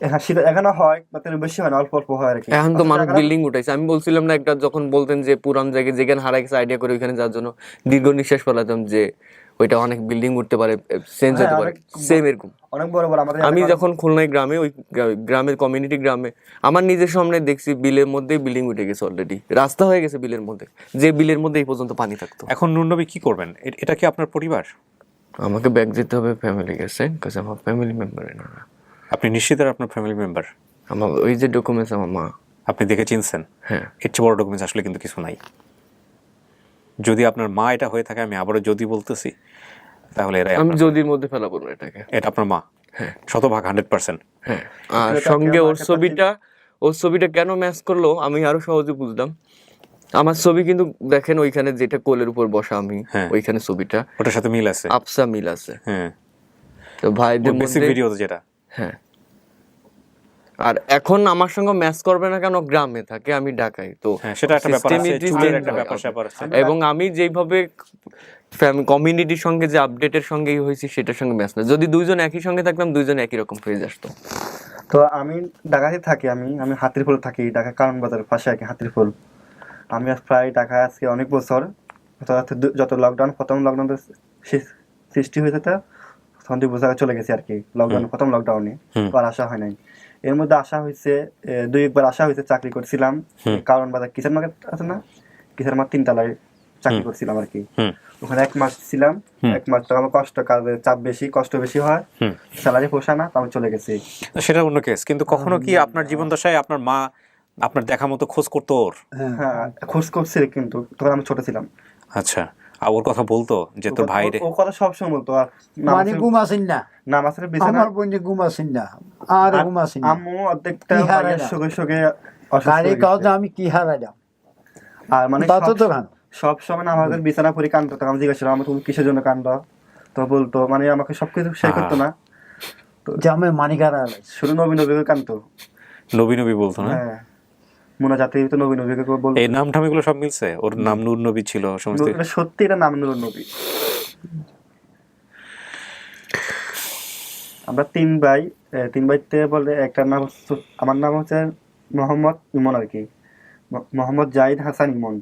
হ্যাঁ শীত এখনো হয়, মানে বেশি হয় না, অল্প অল্প হয় আর কি। এখন তো মানুষ বিল্ডিং উঠাইছে। আমি বলছিলাম না একটা, যখন বলতেন যে পুরান জায়গায় যেখানে হারাই গেছে আইডিয়া করে ওইখানে যাওয়ার জন্য দীর্ঘ নিঃশ্বাস ফেলাতাম যে ওইটা অনেক বিল্ডিং উঠতে পারে, চেঞ্জ হতে পারে, সেম এরকম। অনেক বড় বড় আমাদের আমি যখন খুলনায় গ্রামে, ওই গ্রামের কমিউনিটি গ্রামে, আমার নিজের সামনে দেখছি বিলের মধ্যে বিল্ডিং উঠে গেছে অলরেডি, রাস্তা হয়ে গেছে বিলের মধ্যে, যে বিলের মধ্যে এই পর্যন্ত পানি থাকতো। এখন নুরনবী কি করবেন? এটা কি আপনার পরিবার? আমাকে ব্যাক যেতে হবে ফ্যামিলি গেছে, কাজ আমার ফ্যামিলি মেম্বার না। আপনি নিশ্চিত আর আপনার ফ্যামিলি মেম্বার? আমার ওই যে ডকুমেন্টস আমার মা। আপনি দেখে চিনছেন? হ্যাঁ। এর চেয়ে বড় ডকুমেন্টস আসলে কিন্তু কিছু নাই। যদি আপনার মা এটা হয়ে থাকে, আমি আবারও যদি বলতেছি, তাহলে এরাই আমি যদির মধ্যে ফেলাবো না এটাকে। এটা আপনার মা? হ্যাঁ, শতভাগ 100%। হ্যাঁ। আর সঙ্গে ওর ছবিটা কেন ম্যাচ করলো আমি আরো সহজে বুঝলাম। আমার ছবি কিন্তু দেখেন ওইখানে যেটা কোলের উপর বসা আমি, ওইখানে ছবিটা ওটার সাথে মিল আছে, আপসা মিল আছে। হ্যাঁ, তো ভাইদের বেসিক মধ্যে ভিডিও যেটা। হ্যাঁ। আর এখন আমার সঙ্গে ম্যাচ করবে না কেন, গ্রামে থাকে, আমি ঢাকায়, তো সেটা একটা ব্যাপার আছে, চুলের একটা ব্যাপার স্যাপার আছে। এবং আমি যেভাবে কমিউনিটির সঙ্গে যে আপডেটের সঙ্গে হয়েছি সেটার সঙ্গে ম্যাচ না। যদি দুইজন একই সঙ্গে থাকতাম, দুইজন একই রকম ফেজ আসতো। তো আমি ঢাকাতে থাকি, আমি হাতিরপুল থাকি, ঢাকা কারণ বাজারের পাশে আর কি হাতিরপুল। আমি আজ প্রায় ঢাকায় আজকে অনেক বছর, যত লকডাউন প্রথম লকডাউন সৃষ্টি হয়েছে তখন 2 বছর আগে চলে গেছি আর কি, লকডাউন প্রথম লকডাউনে আর আসা হয় নাই। এর মধ্যে আসা হয়েছে 2-1 বার আসা হয়েছে, চাকরি করছিলাম কারণ বাজার কিচেন মার্কেট আছে না, কিচেন মার্কেট 3 তলায় চাকরি করছিলাম আর কি। হুম। ওখানে 1 মাস ছিলাম। 1 মাস তো আমার কাজের চাপ বেশি, কষ্ট বেশি হয়, স্যালারি পোষায় না, তো আমি চলে গেছি। সেটা অন্য কেস, কিন্তু কখনো কি আপনার জীবন দশায় আপনার মা আপনার দেখা মতো খোঁজ করতো ওর? হ্যাঁ, খোঁজ করছি, কিন্তু তখন আমি ছোট ছিলাম। আচ্ছা, আর ওর কথা বলতো যে তোর ভাই রে? ও কথা সবসময় বলতো। আর মানে ঘুম আসেন না, নামাজের বিছানা আমার বোন ঘুম আসেন না, আর ঘুম আসেন না। আম্মু অর্ধেকটা কি হারাইলাম? ভাইয়ের সঙ্গে সঙ্গে অসুস্থ গাড়ি হয়ে কাউ গেছে। আমি কি হারাইলাম, আর মানে তা তো দোকান সব সময় না আমাদের বিছানা পরি কান্দতো। তখন আমি জিজ্ঞাসা করলাম, তুমি কিসের জন্য কান্দ? তো বলতো, মানে আমাকে সবকিছু শেয়ার করতো না, যে আমি মানিক হারাইলাম। শুধু নবী নবী করে কান্দতো। নবী নবী বলতো না? হ্যাঁ, মোনাজাতে তো নবী নবী করে বলতো। এই নাম ঠাম এগুলো সব মিলছে? ওর নাম নূর নবী ছিল সমস্ত? এটা সত্যি, এটা নাম নূর নবী। আমরা 3 ভাই, 3 ভাইতে বলে একটা নাম আমার নাম হচ্ছে মোহাম্মদ ইমন আর কি, মোহাম্মদ জাহিদ হাসান ইমন।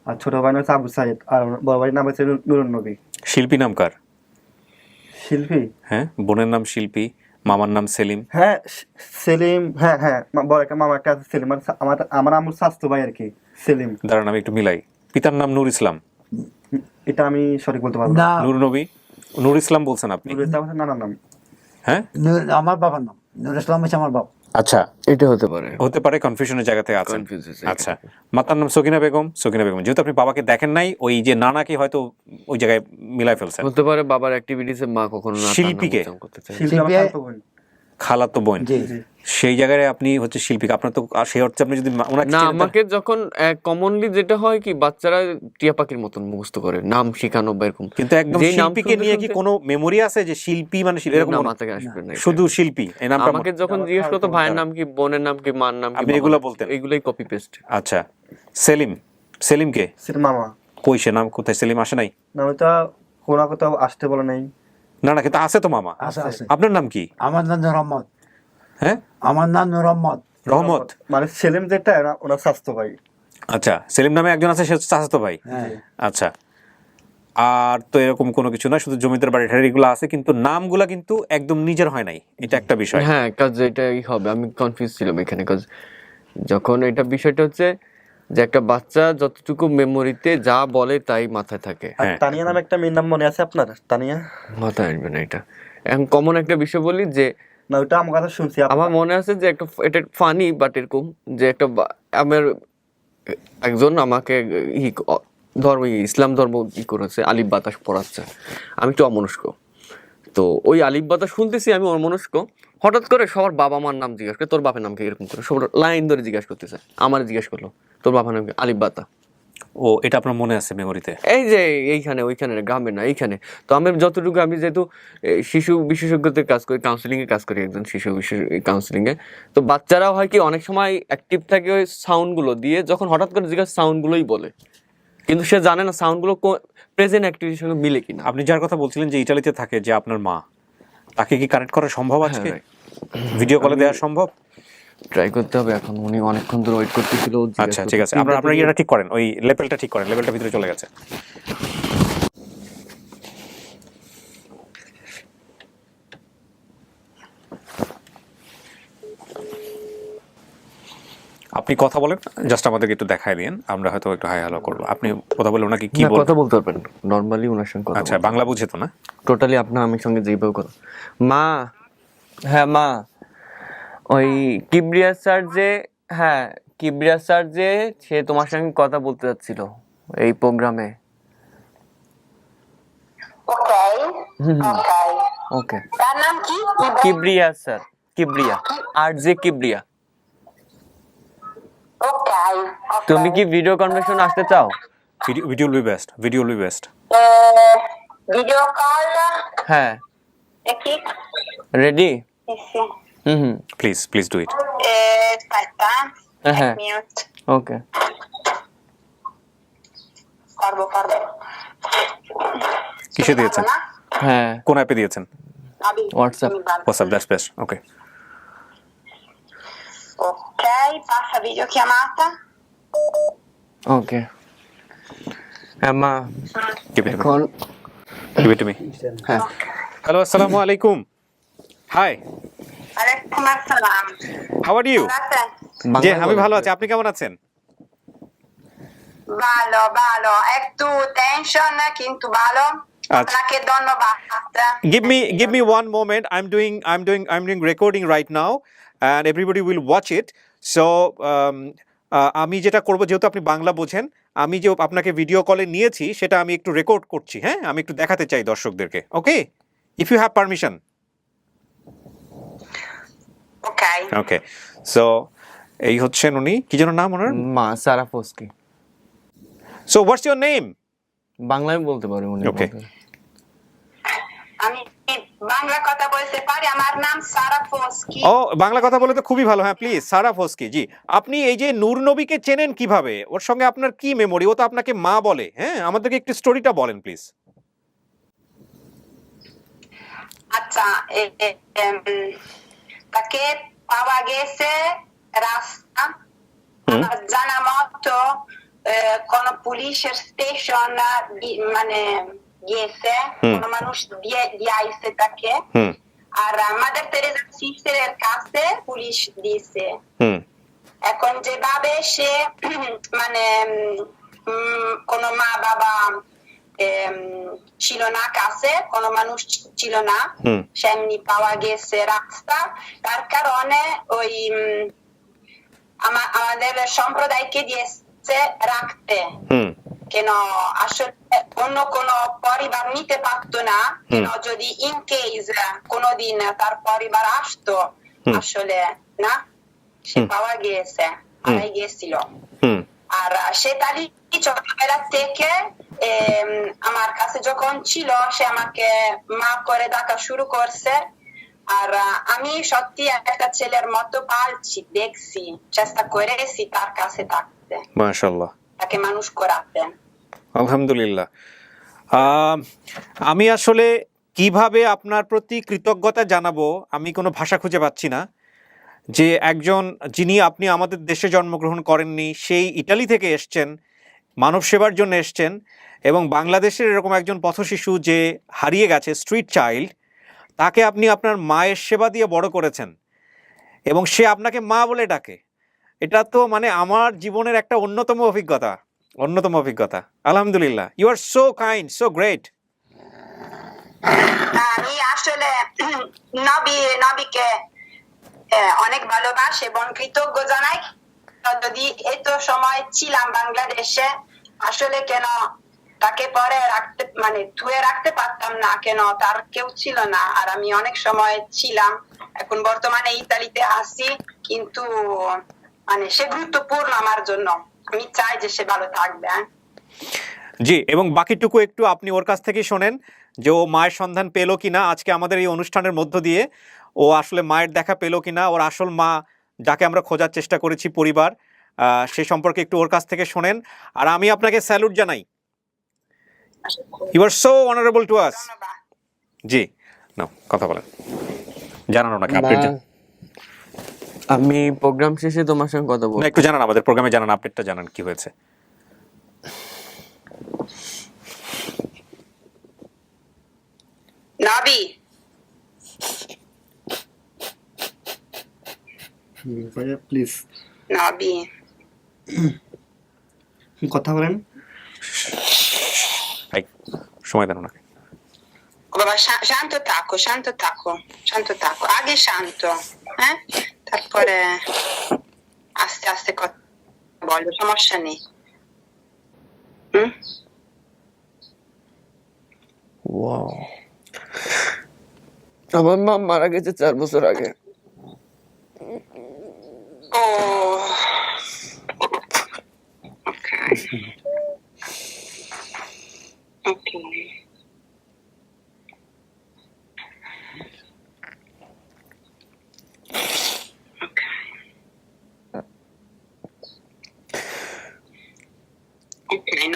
আর ছোট ভাই হচ্ছে আবু সাইদ, আর বড় ভাইয়ের নাম হচ্ছে নুরুন নবী। শিল্পী নাম কার? শিল্পী? হ্যাঁ, বোনের নাম শিল্পী, মামার নাম সেলিম। হ্যাঁ, সেলিম। হ্যাঁ হ্যাঁ, বড় একটা মামা একটা আছে সেলিম। আমার আমুর স্বাস্থ্য ভাই আর কি, সেলিম। দাঁড়ান আমি একটু মিলাই। পিতার নাম নূর ইসলাম? এটা আমি সঠিক বলতে পারবো না। নূর নবী, নূর ইসলাম বলছেন আপনি? নূর ইসলাম হচ্ছে নানার নাম। হ্যাঁ, আমার বাবার নাম নুর ইসলাম হচ্ছে আমার বাবা। আচ্ছা, এটা হতে পারে, হতে পারে কনফিউশনের জায়গা থেকে আছেন। আচ্ছা, মাতার নাম সকিনা বেগম। সকিনা বেগম, যেহেতু আপনি বাবাকে দেখেন নাই, ওই যে নানাকে হয়তো ওই জায়গায় মিলাই ফেলছেন। হতে পারে বাবার অ্যাক্টিভিটিসে মা কখনো না শিল্পীকে? শিল্পী আমার খালাতো বোন। খালাতো বোন, জি। সেই জায়গায় আপনি হচ্ছে শিল্পী। আপনার তো আর সেই অর্থে আপনি যদি ওনাকে না, চিনতেন- আমাকে যখন কমনলি যেটা হয় কি, বাচ্চারা টিয়া পাখির মতন মুখস্থ করে নাম শিখানো বা এরকম, কিন্তু একদম যেই নাম শিল্পীকে শুনতে নিয়ে কি শুনতে- কোনো মেমোরি আছে যে শিল্পী মানে এরকম না, কোনো- মাথায় আসবে না এটা। শুধু শিল্পী এই নামটা আমাকে যখন জিজ্ঞেস করতো ভাইয়ের নাম কি, বোনের নাম কি, মার নাম কি, আপনি বাবার এগুলো নাম কি, বলতেন? এগুলোই কপি পেস্ট। আচ্ছা, সেলিম, সেলিমকে সেটা মামা। কই সে নাম কোথায়? সেলিম আসে নাই? না, ওইটা কোনো কোথাও আসতে বলে নাই। না না, কিন্তু আছে তো মামা। আছে আছে। আপনার নাম কি? আমার নাম নূর রহমত। হ্যাঁ, আমার নাম নূর রহমত। রহমত। মানে সেলিম যেটা ওনার স্বাস্থ্য ভাই। আচ্ছা, সেলিম নামে একজন আছে, সে হচ্ছে চাচাতো ভাই। হ্যাঁ। আচ্ছা, আর তো এরকম কোনো কিছু না, শুধু জমিদার বাড়ি ঠাড়ি এগুলো আছে, কিন্তু নামগুলা কিন্তু একদম নিজের হয় নাই, এটা একটা বিষয়। হ্যাঁ, কাজ এটাই হবে। আমি কনফিউজ ছিলাম এখানে, কাজ যখন এটা বিষয়টা হচ্ছে যে একটা বাচ্চা যতটুকু মেমোরিতে যা বলে তাই মাথায় থাকে। আর হ্যাঁ। তানিয়া নামে একটা মেয়ের নাম মনে আছে আপনার? তানিয়া? মাথায় আসবে না এটা। এখন কমন একটা বিষয় বলি যে না, ওইটা আমার কথা শুনছি। আমার মনে আছে যে একটা, এটা ফানি বাট এরকম, যে একটা আমার একজন আমাকে ধর্ম ইসলাম ধর্ম করেছে, আলিফ বাতাস পড়াচ্ছে। আমি একটু অমনস্ক, তো ওই আলিফ বাতাস শুনতেছি, আমি অমনস্ক। হঠাৎ করে সবার বাবা মার নাম জিজ্ঞাসা করে, তোর বাপের নাম কি, এরকম করে সবার লাইন ধরে জিজ্ঞাসা করতেছে। আমার জিজ্ঞাসা করলো তোর বাবার নাম কি, আলিফ বাতা। ও, এটা আপনার মনে আছে মেমোরিতে? এই যে এইখানে, ওইখানে, গ্রামে না, এইখানে। তো আমি যতটুকু, আমি যেহেতু শিশু বিশেষজ্ঞদের কাজ করি, কাউন্সিলিং এ কাজ করি, একজন শিশু কাউন্সিলিং এ, তো বাচ্চারাও হয় কি অনেক সময় অ্যাক্টিভ থাকে ওই সাউন্ড গুলো দিয়ে, যখন হঠাৎ করে জিজ্ঞাসা সাউন্ড গুলোই বলে, কিন্তু সে জানে না সাউন্ড গুলো প্রেজেন্ট অ্যাক্টিভিটির সঙ্গে মিলে কিনা। আপনি যার কথা বলছিলেন যে ইটালিতে থাকে, যে আপনার মা, তাকে কি কানেক্ট করা সম্ভব আজকে? ভিডিও কলে দেওয়া সম্ভব? ট্রাই করতে হবে। এখন উনি অনেকক্ষণ ধরে ওয়েট করতেছিল। আচ্ছা, ঠিক আছে, আপনার ইয়েটা ঠিক করেন, ওই লেভেলটা ঠিক করেন, লেভেলটা ভিতরে চলে গেছে। আপনি কথা বলেন, জাস্ট আমাদেরকে একটু দেখায় দিন, আমরা হয়তো একটু হাই হ্যালো করবো। আপনি কথা বলে ওনাকে কি বলবেন? কথা বলতে পারবেন নর্মালি ওনার সঙ্গে কথা। আচ্ছা, বাংলা বুঝে তো না? টোটালি আপনার আমি সঙ্গে যেভাবে কথা। মা, হ্যাঁ মা, ওই কিবরিয়া স্যার যে, হ্যাঁ কিবরিয়া স্যার যে, সে তোমার সঙ্গে কথা বলতে যাচ্ছিল এই প্রোগ্রামে। Okay. Okay. ওকে, তার নাম কি? কিবরিয়া স্যার, কিবরিয়া, আর যে কিবরিয়া। Okay. তুমি কি ভিডিও কনভারসেশন আসতে চাও? Video will be best, video will be best. Video call. হ্যাঁ, Aqui. Ready? Sì. Hmm, please do it. Aspetta. হ্যাঁ, Mute. ওকে। Corvo. কিসে দিয়েছেন? হ্যাঁ, কোন অ্যাপে দিয়েছেন? WhatsApp. WhatsApp, that's best. Okay, Ok, passa videochiamata. ওকে। হ্যাঁ মা, give it to me. এখন Give it to me. হ্যাঁ, হ্যালো, আসসালামু আলাইকুম। Hi, Alaikum assalam. How are you? Grazie. জি, বাংলায় আমি বলেন। ভালো আছি, আপনি কেমন আছেন? ভালো ভালো একটু টেনশন কিন্তু ভালো আচ্ছা। আপনাকে ধন্যবাদ Give me one moment. I'm doing recording right now, and everybody will watch it. So আমি যেটা করব, যেহেতু আপনি বাংলা বোঝেন, আমি যে আপনাকে ভিডিও কলে নিয়েছি সেটা আমি একটু রেকর্ড করছি। হ্যাঁ, আমি একটু দেখাতে চাই দর্শকদেরকে। Okay, if you have permission. Okay okay, so এই হচ্ছেন উনি, কি যেন নাম ওনার? মা সারা ফস্কি। So what's your name? বাংলায় বলতে পারি উনি। Okay. আমি বাংলা কথা বলতে পারি আমার নাম সারা ফস্কি ও, বাংলা কথা বলে তো খুবই ভালো। হ্যাঁ, প্লিজ। সারা ফস্কি জি। আপনি এই যে নূর নবীকে চেনেন কিভাবে? ওর সঙ্গে আপনার কি মেমোরি? ও তো আপনাকে মা বলে। হ্যাঁ, আমাদেরকে একটু স্টোরিটা বলেন প্লিজ। আচ্ছা তাকে পাওয়া গেছে রাস্তা আমার জানা মতো কোন পুলিশের স্টেশন মানে গিয়েছে কোন মানুষ দিয়েছে তাকে আর মাদার তেরেসা সিস্টারের কাছে পুলিশ দিয়েছে এখন যেভাবে সে মানে কোন মা বাবা ছিল না কাছে কোন মানুষ ছিল না সেমনি পাওয়া গেছে রাস্তা তার কারণে ওই আমাদের সম্প্রদায়কে দিয়েছে রাখতে কেন আসলে অন্য কোন পরিবার নিতে পারতো না কেন যদি ইন কেস কোনদিন তার পরিবার আসতো আসলে না সে পাওয়া গিয়েছে হারাই গিয়েছিল আর সেটাই ছোটবেলা থেকে আমার কাছে যখন ছিল সে আমাকে মা করে ডাকা শুরু করছে আর আমি সত্যি একটা ছেলের মতো পালছি দেখছি চেষ্টা করেছি তার কাছে থাকতে মাশাআল্লাহ তাকে মানুষ করাতে আলহামদুলিল্লাহ আমি আসলে কিভাবে আপনার প্রতি কৃতজ্ঞতা জানাবো আমি কোনো ভাষা খুঁজে পাচ্ছি না যে একজন যিনি আপনি আমাদের দেশে জন্মগ্রহণ করেননি সেই ইতালি থেকে এসছেন মানব সেবার জন্য এসছেন এবং বাংলাদেশের এরকম একজন পথশিশু যে হারিয়ে গেছে স্ট্রিট চাইল্ড তাকে আপনি আপনার মায়ের সেবা দিয়ে বড় করেছেন এবং সে আপনাকে মা বলে ডাকে এটা তো মানে আমার জীবনের একটা অন্যতম অভিজ্ঞতা আলহামদুলিল্লাহ you are so kind so great আমি আসলে নবীকে অনেক ভালোবাসি এবং কৃতজ্ঞ জানাই যদি এত সময় ছিলাম বাংলাদেশে আসলে কেন তাকে পরে রাখতে মানে ধুয়ে রাখতে পারতাম না কেন তার কেউ ছিল না আর আমি অনেক সময় ছিলাম এখন বর্তমানে ইতালিতে আছি কিন্তু মানে সে গুরুত্বপূর্ণ আমার জন্য আমি চাই যে সে ভালো থাকবে জি এবং বাকিটুকু একটু আপনি ওর কাছ থেকে শোনেন যে ও মায়ের সন্ধান পেলো কিনা আজকে আমাদের এই অনুষ্ঠানের মধ্য দিয়ে ও আসলে মায়ের দেখা পেলো কিনা ওর আসল মা যাকে আমরা খোঁজার চেষ্টা করেছি পরিবার সে সম্পর্কে একটু ওর কাছ থেকে শোনেন আর আমি আপনাকে স্যালুট জানাই you are so honourable to us ji now কথা বলেন জানান ওনাকে আপডেট আমি প্রোগ্রাম শেষে তোমার সঙ্গে কথা বলবো একটু জানান আমাদের প্রোগ্রামে জানান আপডেটটা জানান কি হয়েছে নবী প্লিজ নবী কথা বলেন সময় দেন ওনাকে বাবা শান্ত থাকো আগে শান্ত হ্যাঁ তারপরে আস্তে আস্তে কথা বলো সমস্যা নেই ওয়াও আমার মা মারা গেছে 4 বছর আগে ও ওকে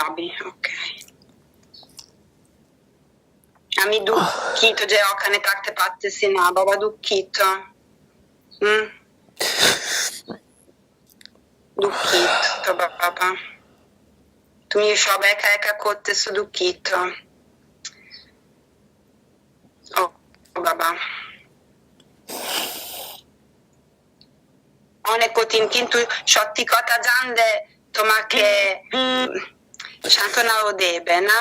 নবী ওকে আমি দুঃখিত যে ওখানে থাকতে পারতেছি না বাবা দুঃখিত দুঃখিত বাবা তুমি সব একা একা করতেছো দুঃখিত ও বাবা অনেক কঠিন কিন্তু সত্যি কথা জানলে তোমাকে সান্ত্বনাও দেবে না,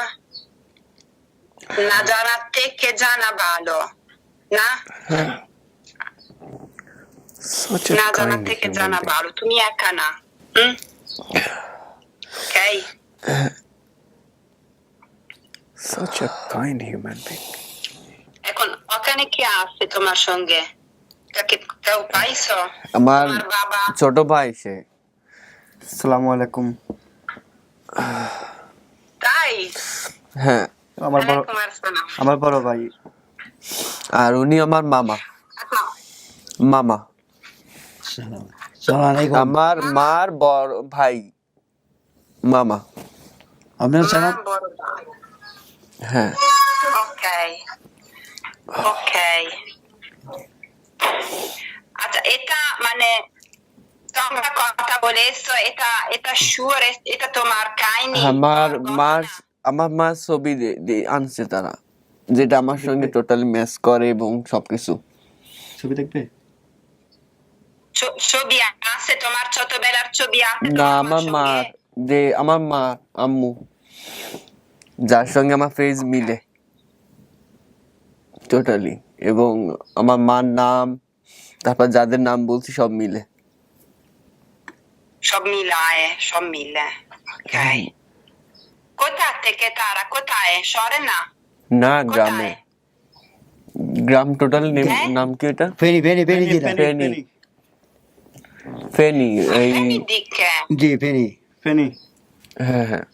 না জানার থেকে জানা ভালো না, Such a না জানার kind থেকে human জানা being. ভালো, তুমি একা না। Okay? Such a kind human being. এখন ওখানে কে আছে তোমার সঙ্গে? কাকে কেউ পাইছো? আমার তোমার বাবা? ছোট ভাই সে। আসসালামু আলাইকুম। তাই? হ্যাঁ, ওয়ালাইকুম আসসালাম। আমার বড় ভাই। আর উনি আমার মামা। মামা আমার মার বড় ভাই, মামা। আপনার মা বড় ভাই। হ্যাঁ, Okay. Okay. আচ্ছা, এটা মানে তোমরা কথা বলেছো, এটা sure, এটা তোমার কাহিনী? আমার মা ছবি আনছে তারা, যেটা আমার সঙ্গে টোটালি ম্যাচ করে এবং সবকিছু। ছবি দেখবে? ছবি আছে তোমার, ছোটবেলার ছবি আছে না, তোমার আমার মা, সঙ্গে? যে আমার মা, আম্মু, যার সঙ্গে আমার ফেস মিলে টোটালি, এবং আমার মার নাম, তারপর যাদের নাম বলছি সব মিলে। সব মিলে। Okay. কোথা থেকে তারা? কোথায়? শহরে না? না, গ্রামে। গ্রাম টোটাল নাম কি এটা? ফেনি ফেনি, এই দিকে। জি ফেনি ফেনি। হ্যাঁ হ্যাঁ,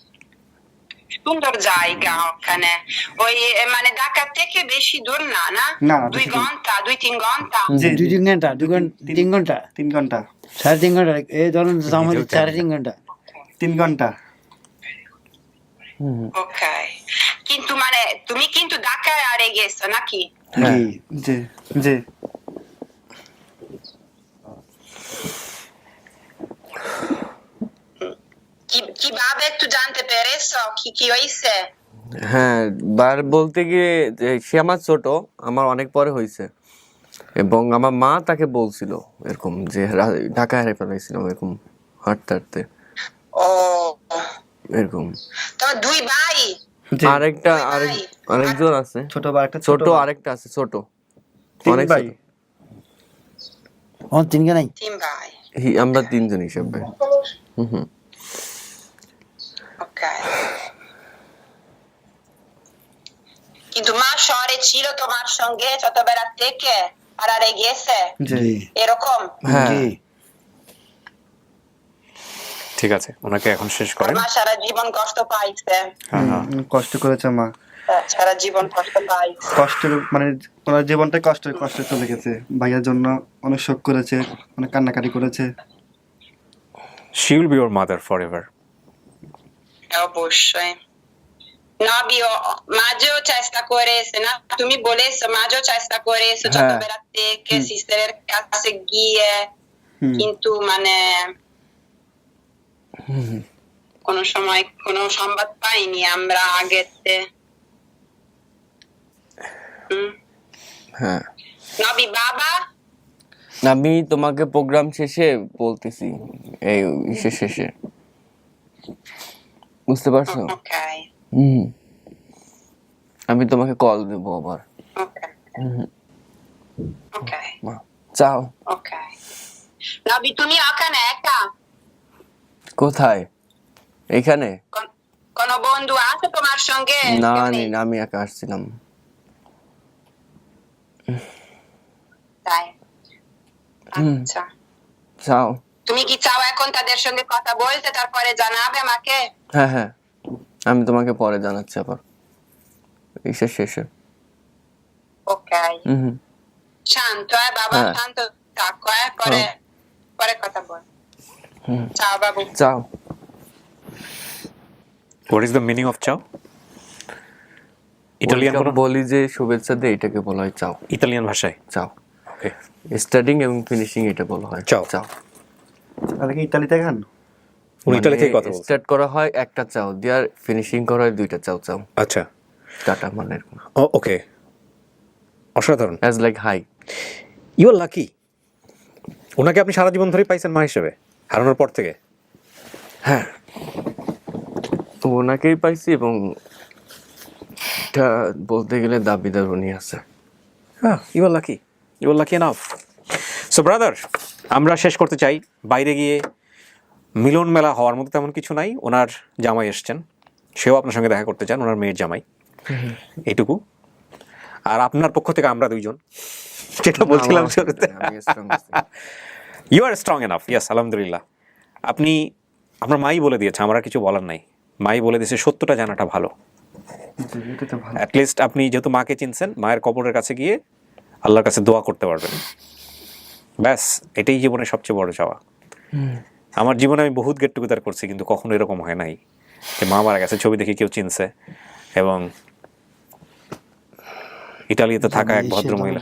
সুন্দর জায়গা ওখানে। ওই মানে ঢাকা থেকে বেশি দূর না, না? না, 2 বেশি দূর। ঘন্টা, 2-3 ঘন্টা। জি, জি। 3 ঘন্টা 3 ঘন্টা 3 ঘন্টা। 3.5 ঘন্টা এই ধরুন আমাদের 3.5 ঘন্টা 3 ঘন্টা। ওকে। কিন্তু মানে তুমি কিন্তু ঢাকায় আরে গেছো নাকি? জি জি, জি। কিভাবে একটু জানতে পেরেছো কি হয়েছে? হ্যাঁ, বার বলতে গিয়ে যে সে আমার ছোট, আমার অনেক পরে হয়েছে, এবং আমার মা তাকে বলছিল এরকম যে ঢাকা হারিয়ে ফেলাইছিল, এরকম হাঁটতে হাঁটতে ও, এরকম। তোমার 2 ভাই? জি। আরেকজন আছে, ছোট ভাই একটা, ছোট আরেকটা আছে, ছোট, 3 অনেক ভাই। ছোট। ও 3 নাই 3 ভাই। আমরা 3 জন হিসাবে। ওকে। কিন্তু মা শহরে ছিল তোমার সঙ্গে ছোটবেলা থেকে, আর আরে গেছে জি। এরকম? হ্যাঁ, জি ঠিক আছে, ওনাকে এখন শেষ করেন। মা সারা জীবন কষ্ট পাইছে। কষ্ট করেছে মা। সারা জীবন কষ্ট পাইছে। কষ্টের মানে ওনার জীবনটা কষ্টে চলে গেছে। ভাইয়ার জন্য অনেক শোক করেছে, অনেক কান্নাকাটি করেছে। She will be your mother forever. অবশ্যই। নবীও মাঝেও চেষ্টা করেছে না, তুমি বলেছো মাঝেও চেষ্টা করেছো ছোটবেলা থেকে সিস্টারের কাছে গিয়ে, কিন্তু মানে কোনো সময় কোনো সংবাদ পাইনি আমরা আগেতে। হ্যাঁ। নবী বাবা, আমি তোমাকে প্রোগ্রাম শেষে বলতেছি, এই শেষে, বুঝতে পারছো? ওকে আমি তোমাকে কল দেবো আবার। ওকে ওকে চাও? ওকে। নবী তুমি ওখানে একা? কোথায়? এখানে? কোন বন্ধু আছে তোমার সঙ্গে? না, আমি একা আসছিলাম। তাই? আচ্ছা, চাও? তুমি কি চাও এখন তাদের সঙ্গে কথা বলতে, তারপরে জানাবে আমাকে? হ্যাঁ হ্যাঁ, আমি তোমাকে পরে জানাচ্ছি আবার শেষে। ওকে। শান্ত বাবা, শান্ত থাকো, পরে কথা বল। চাও বাবু। চাও। What is the meaning of ciao? Italian বলি যে শুভেচ্ছা দে, এটাকে বলা হয় চাও। ইতালিয়ান ভাষায় চাও। ওকে। স্টার্টিং এবং ফিনিশিং এটা বলা হয় চাও। চাও। তাহলে কি ইতালিতে গান? উনি ইতালি থেকে কথা বলছেন। স্টার্ট করা হয় একটা চাও দিয়ে, আর ফিনিশিং করা হয় 2টা চাও চাও। আচ্ছা, টাটা মানে এরকম। ওকে, অসাধারণ। As like high. You are lucky. ওনাকে আপনি সারা জীবন ধরেই পাইছেন মা হিসেবে, হারানোর পর থেকে। হ্যাঁ, ওনাকেই পাইছি এবং এটা বলতে গেলে দাবিদার উনি আছে। হ্যাঁ, you are lucky enough. So brother, আমরা শেষ করতে চাই, বাইরে গিয়ে মিলন মেলা হওয়ার মতো তেমন কিছু নাই। ওনার জামাই এসছেন, সেও আপনার সঙ্গে দেখা করতে চান, ওনার মেয়ের জামাই, এইটুকু। আর আপনার পক্ষ থেকে আমরা দুইজন, যেটা বলছিলাম, you are strong enough. Yes, আলহামদুলিল্লাহ। আপনি, আপনার মাই বলে দিয়েছে, আমার আর কিছু বলার নাই। মাই বলে দিয়েছে সত্যটা জানাটা ভালো। এটা তো ভালো। অ্যাটলিস্ট আপনি যেহেতু মাকে চিনছেন, মায়ের কবরের কাছে গিয়ে আল্লাহর কাছে দোয়া করতে পারবেন। ব্যাস, এটাই জীবনের সবচেয়ে বড় চাওয়া। আমার জীবনে আমি বহুত গেট টুগেদার করছি, কিন্তু কখনো এরকম হয় নাই যে মা মারা গেছে, ছবি দেখে কেউ চিনছে। এবং ইটালিতে থাকা এক ভদ্রমহিলা,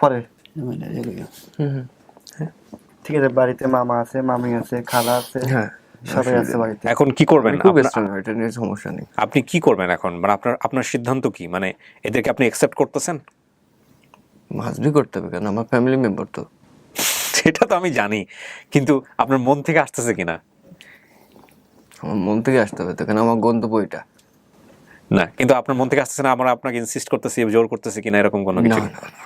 পরে ঠিক আছে, বাড়িতে মামা আছে, মামি আছে, খালা আছে, হ্যাঁ, সবাই আছে বাড়িতে। এখন কি করবেন? আমি খুব স্ট্রং, এটা নিয়ে সমস্যা নেই। আপনি কি করবেন এখন? মানে আপনার সিদ্ধান্ত কি? মানে এদেরকে আপনি অ্যাকসেপ্ট করতেছেন? মাসবি করতে হবে, কারণ আমার ফ্যামিলি মেম্বার তো। সেটা তো আমি জানি, কিন্তু আপনার মন থেকে আসতেছে কিনা? আমার মন থেকে আসতে হবে তো, কারণ আমার গন্তব্য এটা না, কিন্তু আপনার মন থেকে আসতেছে না, আমরা আপনাকে ইনসিস্ট করতেছি, জোর করতেছি কিনা, এরকম কোনো কিছু? না, না, না।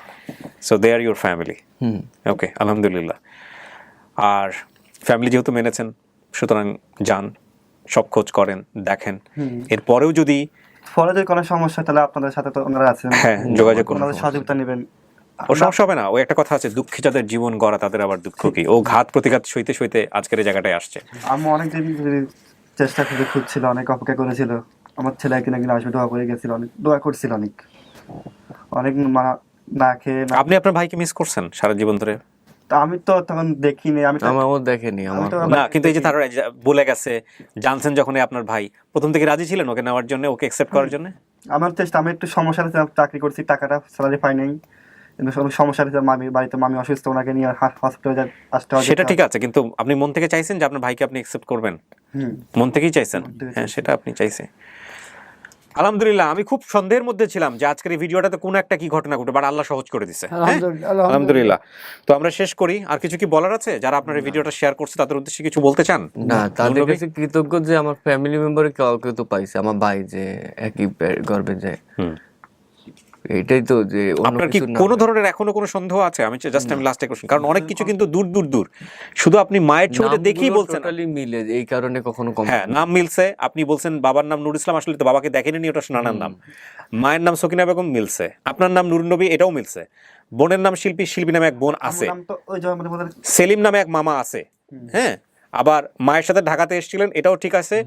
So they are your family. Okay, আলহামদুলিল্লাহ। আর ফ্যামিলি যেহেতু মেনেছেন, সুতরাং যান, সব খোঁজ করেন, দেখেন। এরপরেও যদি পরে যদি কোনো সমস্যা, তাহলে আপনাদের সাথে তো ওনারা আছেন, হ্যাঁ, যোগাযোগ করুন। ওনাদের সহযোগিতা নেবেন। ও সমস্যা হবে না। ওই একটা কথা আছে, দুঃখী যাদের জীবন গড়া তাদের আবার দুঃখ কি। ও ঘাত প্রতিঘাত সইতে সইতে আজকের এই জায়গাটায় আসছে। আমি অনেকদিন চেষ্টা করে খুঁজছিল, অনেক অপেক্ষা করেছিল। আমার ছেলে কিনা কিনা আসবে, দোয়া করে গেছিল, অনেক দোয়া করছিল, অনেক না খেয়ে আপনি আপনার ভাইকে মিস করছেন সারা জীবন ধরে? আমি তো তখন দেখিনি, আমি আমার দেখেনি আমার। না, কিন্তু এই যে তারা বলে গেছে, জানছেন যখন আপনার ভাই, প্রথম থেকে রাজি ছিলেন ওকে নেওয়ার জন্য, ওকে অ্যাকসেপ্ট করার জন্য? আমার চেষ্টা, আমি একটু সমস্যা আছে, চাকরি করছি, টাকাটা স্যালারি পাই নাই, কিন্তু সমস্যা আছে, মামির বাড়িতে মামি অসুস্থ, ওনাকে নিয়ে হসপিটালে আসতে হবে। সেটা ঠিক আছে, কিন্তু আপনি মন থেকে চাইছেন যে আপনার ভাইকে আপনি অ্যাকসেপ্ট করবেন? মন থেকেই চাইছেন? হ্যাঁ, সেটা আপনি চাইছে। আলহামদুলিল্লাহ। আমি খুব সন্দেহের মধ্যে ছিলাম যে আজকের এই ভিডিওটাতে কোনো একটা কি ঘটনা ঘটে, বাট আল্লাহ সহজ করে দিছে। আলহামদুলিল্লাহ। তো আমরা শেষ করি। আর কিছু কি বলার আছে? যারা আপনার এই ভিডিওটা শেয়ার করছে তাদের উদ্দেশ্যে কিছু বলতে চান? না, তাদের কাছে কৃতজ্ঞ যে আমার ফ্যামিলি মেম্বারে কাউকে তো পাইছে, আমার ভাই যে একই গর্বে যায়। এটাই তো, যে আপনার কি কোনো ধরনের এখনো কোনো সন্দেহ আছে? আমি লাস্টে কোশ্চেন, কারণ অনেক কিছু কিন্তু দূর দূর দূর, শুধু আপনি মায়ের ছবিটা দেখেই বলছেন টোটালি মিলে, এই কারণে কখনো কম। হ্যাঁ, নাম মিলছে। আপনি বলছেন বাবার নাম নুর ইসলাম, আসলে তো বাবাকে দেখেনি, ওটা নানার নাম। মায়ের নাম সকিনা বেগম, মিলছে। আপনার নাম নুরুন নবী, এটাও মিলছে। বোনের নাম শিল্পী, শিল্পী নামে এক বোন আছে। সেলিম নামে এক মামা আছে। হ্যাঁ, আবার মায়ের সাথে ঢাকাতে এসেছিলেন, এটাও ঠিক আছে।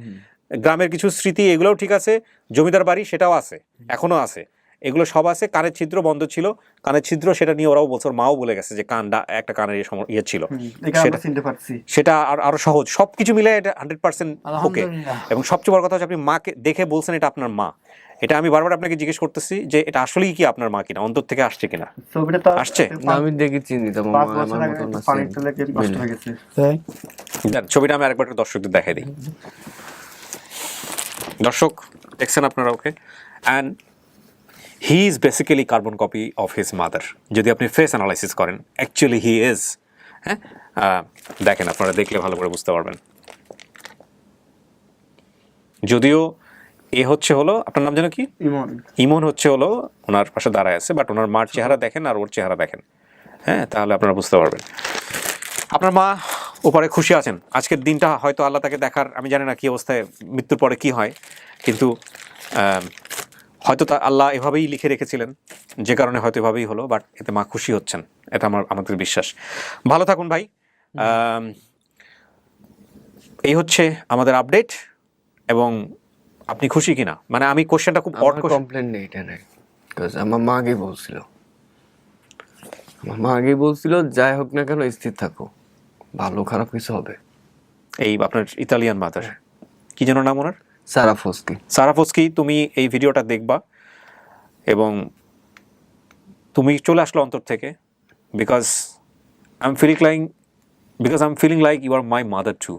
গ্রামের কিছু স্মৃতি, এগুলোও ঠিক আছে। জমিদার বাড়ি, সেটাও আছে, এখনো আছে, এগুলো সব আছে। কানের ছিদ্র বন্ধ ছিল, কানের ছিদ্র, সেটা নিয়ে ওরাও বলছে, মাও বলে গেছে যে কানটা একটা কানের ইয়ে ছিল, সেটা আরো সহজ। সবকিছু মিলে এটা 100% ওকে। এবং সবচেয়ে বড় কথা হচ্ছে, আপনি মাকে দেখে বলছেন এটা আপনার মা। এটা আমি বারবার আপনাকে জিজ্ঞেস করতেছি যে এটা আসলেই কি আপনার মা কিনা, অন্তর থেকে আসছে কিনা? আসছে? আমি দেখেছি, ছবিটা আমি আরেকবার দর্শকদের দেখাই দিই। দর্শক দেখছেন আপনারা okay, and he is basically carbon copy of his mother. যদি আপনি ফেস অ্যানালাইসিস করেন, অ্যাকচুয়ালি হি ইজ। হ্যাঁ, দেখেন, আপনারা দেখলে ভালো করে বুঝতে পারবেন। যদিও এ হচ্ছে হলো, আপনার নাম যেন কি? ইমন হচ্ছে হলো ওনার পাশে দাঁড়ায় আছে, বাট ওনার মার চেহারা দেখেন আর ওর চেহারা দেখেন। হ্যাঁ, তাহলে আপনারা বুঝতে পারবেন। আপনার মা ওপারে খুশি আছেন। আজকের দিনটা হয়তো আল্লাহ তাকে দেখার, আমি জানি না কি অবস্থায়, মৃত্যুর পরে কি হয়, কিন্তু হয়তো তা আল্লাহ এভাবেই লিখে রেখেছিলেন, যে কারণে হয়তো এভাবেই হলো। বাট এতে মা খুশি হচ্ছেন, এটা আমাদের বিশ্বাস। ভালো থাকুন ভাই। এই হচ্ছে আমাদের আপডেট। এবং আপনি খুশি কিনা, মানে আমি কোশ্চেনটা খুব অড কমপ্লেন নেই, এটা নেই। আমার মা আগেই বলছিল যাই হোক না কেন স্থির থাকো, ভালো খারাপ কিছু হবে। এই আপনার ইতালিয়ান মাদার, কি যেন নাম ওনার? সারাফস্কি। তুমি এই ভিডিওটা দেখবা এবং তুমি চলে আসলো অন্তর থেকে, because I am feeling like you are my mother too.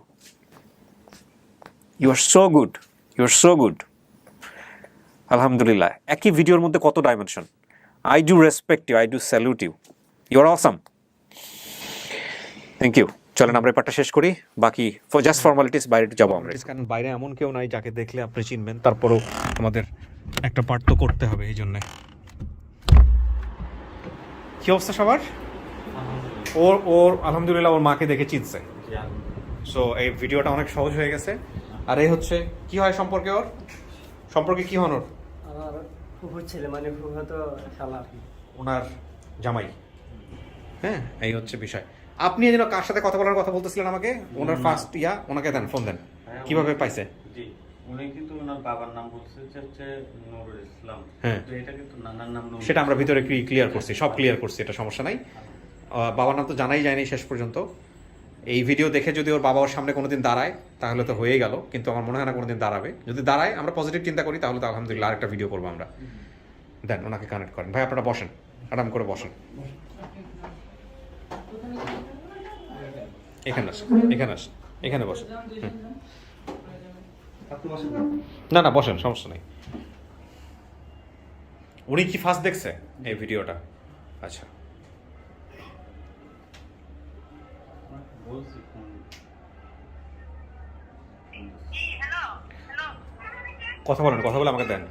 You are so good. আলহামদুলিল্লাহ। একই ভিডিওর মধ্যে কত dimension. I do respect you, I do salute you, you are awesome. Thank you. চলেন আমরা ব্যাপারটা শেষ করি, বাকি জাস্ট ফর্মালিটিস বাইরে যাবো আমরা, কারণ বাইরে এমন কেউ নাই যাকে দেখলে আপনি চিনবেন, তারপরেও আমাদের একটা পার্ট তো করতে হবে, এই জন্যে। কি অবস্থা সবার? ওর ওর আলহামদুলিল্লাহ ওর মাকে দেখে চিনছে, সো এই ভিডিওটা অনেক সহজ হয়ে গেছে। আর এই হচ্ছে কি হয় সম্পর্কে, ওর সম্পর্কে কি হন ওর? আমার ফুফুর ছেলে, মানে ফুফু তো শালা আর কি। ওনার জামাই। হ্যাঁ, এই হচ্ছে বিষয়। আপনি যেন কার সাথে কথা বলার কথা বলতেছিলেন আমাকে, ওনার ফার্স্ট ওনাকে দেন, ফোন দেন, কিভাবে পাইছে? জি, উনি কিন্তু ওনার বাবার নাম বলছে যে হচ্ছে নুরুল ইসলাম। হ্যাঁ, তো এটা কিন্তু নানার নাম নুরুল। সেটা আমরা ভিতরে ক্লিয়ার করছি, সব ক্লিয়ার করছি, এটা সমস্যা নাই। বাবার নাম তো জানাই যায়নি শেষ পর্যন্ত। এই ভিডিও দেখে যদি ওর বাবা ওর সামনে কোনোদিন দাঁড়ায় তাহলে তো হয়ে গেল, কিন্তু আমার মনে হয় না কোনোদিন দাঁড়াবে। যদি দাঁড়ায়, আমরা পজিটিভ চিন্তা করি, তাহলে তো আলহামদুলিল্লাহ আরেকটা ভিডিও করবো আমরা। দেন, ওনাকে কানেক্ট করেন। ভাই আপনারা বসেন, আরাম করে বসেন, এখানে আসেন, এখানে আসেন, এখানে বসেন। না না, বসেন, সমস্যা নেই। উনি কি ফার্স্ট দেখছে এই ভিডিওটা? আচ্ছা, কথা বলেন, কথা বলে আমাকে দেন।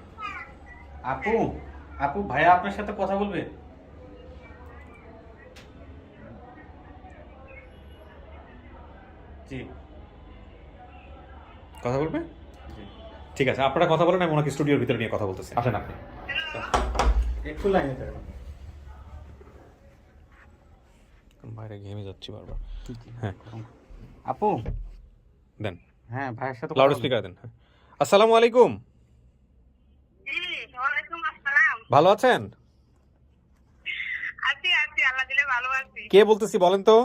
আপু, আপু ভাইয়া আপনার সাথে কথা বলবে। জি, কথা বলবে? জি। ঠিক আছে, আপনারা কথা বলেন, আমি ওনাকে স্টুডিওর ভিতরে নিয়ে কথা বলতেছি। আসেন আপনি। একটু লাইনে থাকবেন। বাইরে ঘেমে যাচ্ছি বারবার। হ্যাঁ, আপু দেন, হ্যাঁ ভাইয়ের সাথে লাউড স্পিকার দেন। হ্যাঁ। আসসালামু আলাইকুম, জি, ওয়ালাইকুম আসসালাম। ভালো আছেন? আছি আছি, আল্লাহ দিলে ভালো আছি। কে বলতেছি বলেন তো?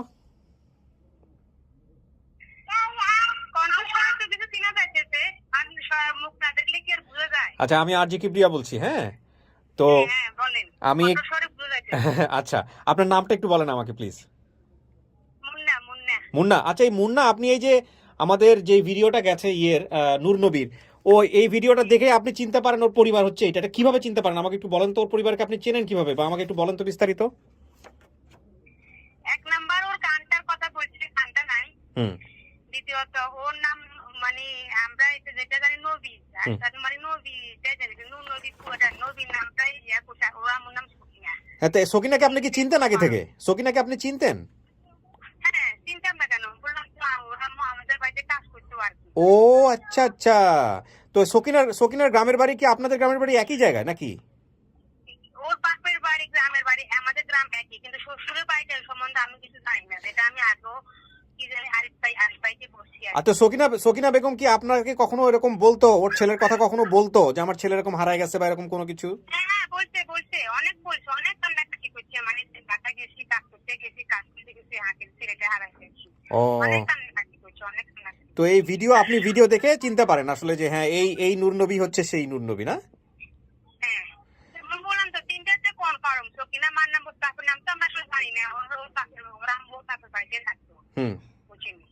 কণ্ঠস্বর তো কিছু চিনা যাইতেছে, আর মুখ না দেখলে কি আর বোঝা যায়? আচ্ছা, আমি আর জি কিবরিয়া বলছি। হ্যাঁ, তো হ্যাঁ বলেন, আমি কণ্ঠস্বরে বোঝা যাইতেছে। আচ্ছা, আপনার নামটা একটু বলেন আমাকে প্লিজ। মুন্না মুন্না। মুন্না। আচ্ছা, এই মুন্না, আপনি এই যে আমাদের যে ভিডিওটা গেছে নূর নবীর, ও এই ভিডিওটা দেখে আপনি চিনতে পারেন ওর পরিবার হচ্ছে এটা কিভাবে চিনতে পারেন? আমাকে একটু বলেন তো, ওর পরিবারকে আপনি চেনেন কিভাবে, বা আমাকে একটু বলেন তো বিস্তারিত। এক নাম্বার ওর গানটার কথা বলছি, গানটা নাই। দ্বিতীয়ত ওর নাম মানে আমরা যেটা জানি নবী, মানে নবী জানি নূর নবী, পুরোটা নবীর নামটাই কোথায়, ওর আমার নাম সকিনা। হ্যাঁ, তো সকিনাকে আপনি কি চিনতেন আগে থেকে? সকিনাকে আপনি চিনতেন? হ্যাঁ, চিনতাম না কেন, বললাম তো ওর আম্মু আমাদের বাড়িতে কাজ করতো আর কি। ও আচ্ছা আচ্ছা, তো সকিনার গ্রামের বাড়ি কি আপনাদের গ্রামের বাড়ি একই জায়গায় নাকি? ওর বাপের বাড়ি গ্রামের বাড়ি আমাদের গ্রাম একই, কিন্তু শ্বশুরের বাড়িটা সম্বন্ধে আমি কিছু জানি না, এটা আমি আগেও কি জানি আরিফ ভাইকে বসছি। আর তো সকিনা বেগম কি আপনাকে কখনো এরকম বলতো, ওর ছেলের কথা কখনো বলতো যে আমার ছেলে এরকম হারায় গেছে বা এরকম কোনো কিছু? হ্যাঁ বলছে অনেক কান্নাকাটি করছে, মানে ঢাকা গেছি, কাজ করতে গেছি, হাঁকের ছেলেটা হারাই গেছি, ও, অনেক কান্নাকাটি করছে, অনেক কান্নাকাটি। তো এই আপনি ভিডিও দেখে চিনতে পারেন আসলে যে হ্যাঁ এই নূর নবী হচ্ছে সেই নূর নবী, না? হ্যাঁ, বললাম তো তিনটাতে কোন কারণ সকিনা মার নাম, বাপের নাম তো আমরা আসলে জানি না, ওর বাপের বাড়িতে থাকতো, বুঝিনি।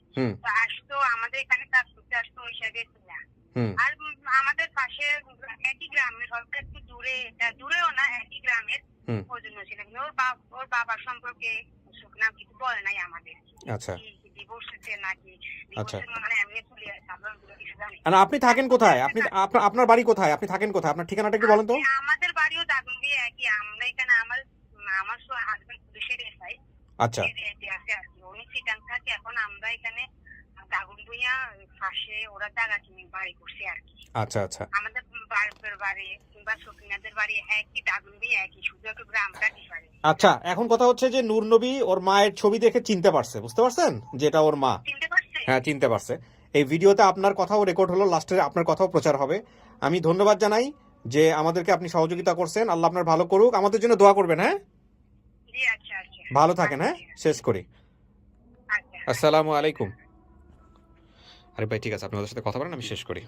তো আসতো আমাদের এখানে কাজ করতে, আসতো ওই সাইডে ছিলাম। আর আমাদের পাশে একই গ্রামের, হয়তো একটু দূরেও না, একই গ্রামের, ওই জন্য ছিলাম। ওর বাবার সম্পর্কে সকিনা কিছু বলে নাই আমাদের। আচ্ছা, ডিভোর্স হচ্ছে নাকি, মানে এমনি চলে আসছে, আমরা কিছু জানি না। আপনি থাকেন কোথায়? আপনার বাড়ি কোথায়? আপনি থাকেন কোথায়? আপনার ঠিকানাটা একটু বলেন তো। আমাদের বাড়িও দাগুনবি একই, আমরা এখানে আমার হাজবেন্ড পুলিশের এসআই। আচ্ছা, উনি চিটাং থাকে, এখন আমরা এখানে দাগুনবুইয়া পাশে ওরা জায়গা কিনে বাড়ি করছে আর কি। আচ্ছা আচ্ছা, আমাদের বাপের বাড়ি কিংবা সকিনাদের বাড়ি একই, দাগুনবুইয়া একই, শুধু একটু গ্রামটা ডিফারেন্ট। আচ্ছা, এখন কথা হচ্ছে যে নূর নবী ওর মায়ের ছবি দেখে চিনতে পারছে, বুঝতে পারছেন যেটা ওর মা? চিনতে পারছে? হ্যাঁ, চিনতে পারছে। এই ভিডিওতে আপনার কথাও রেকর্ড হলো, লাস্টে আপনার কথাও প্রচার হবে। আমি ধন্যবাদ জানাই যে আমাদেরকে আপনি সহযোগিতা করছেন। আল্লাহ আপনার ভালো করুক, আমাদের জন্য দোয়া করবেন। হ্যাঁ, জি আচ্ছা আচ্ছা, ভালো থাকেন। হ্যাঁ, শেষ করি। আচ্ছা। আসসালামু আলাইকুম। আরে ভাই, ঠিক আছে, আপনি ওদের সাথে কথা বলেন, আমি শেষ করি।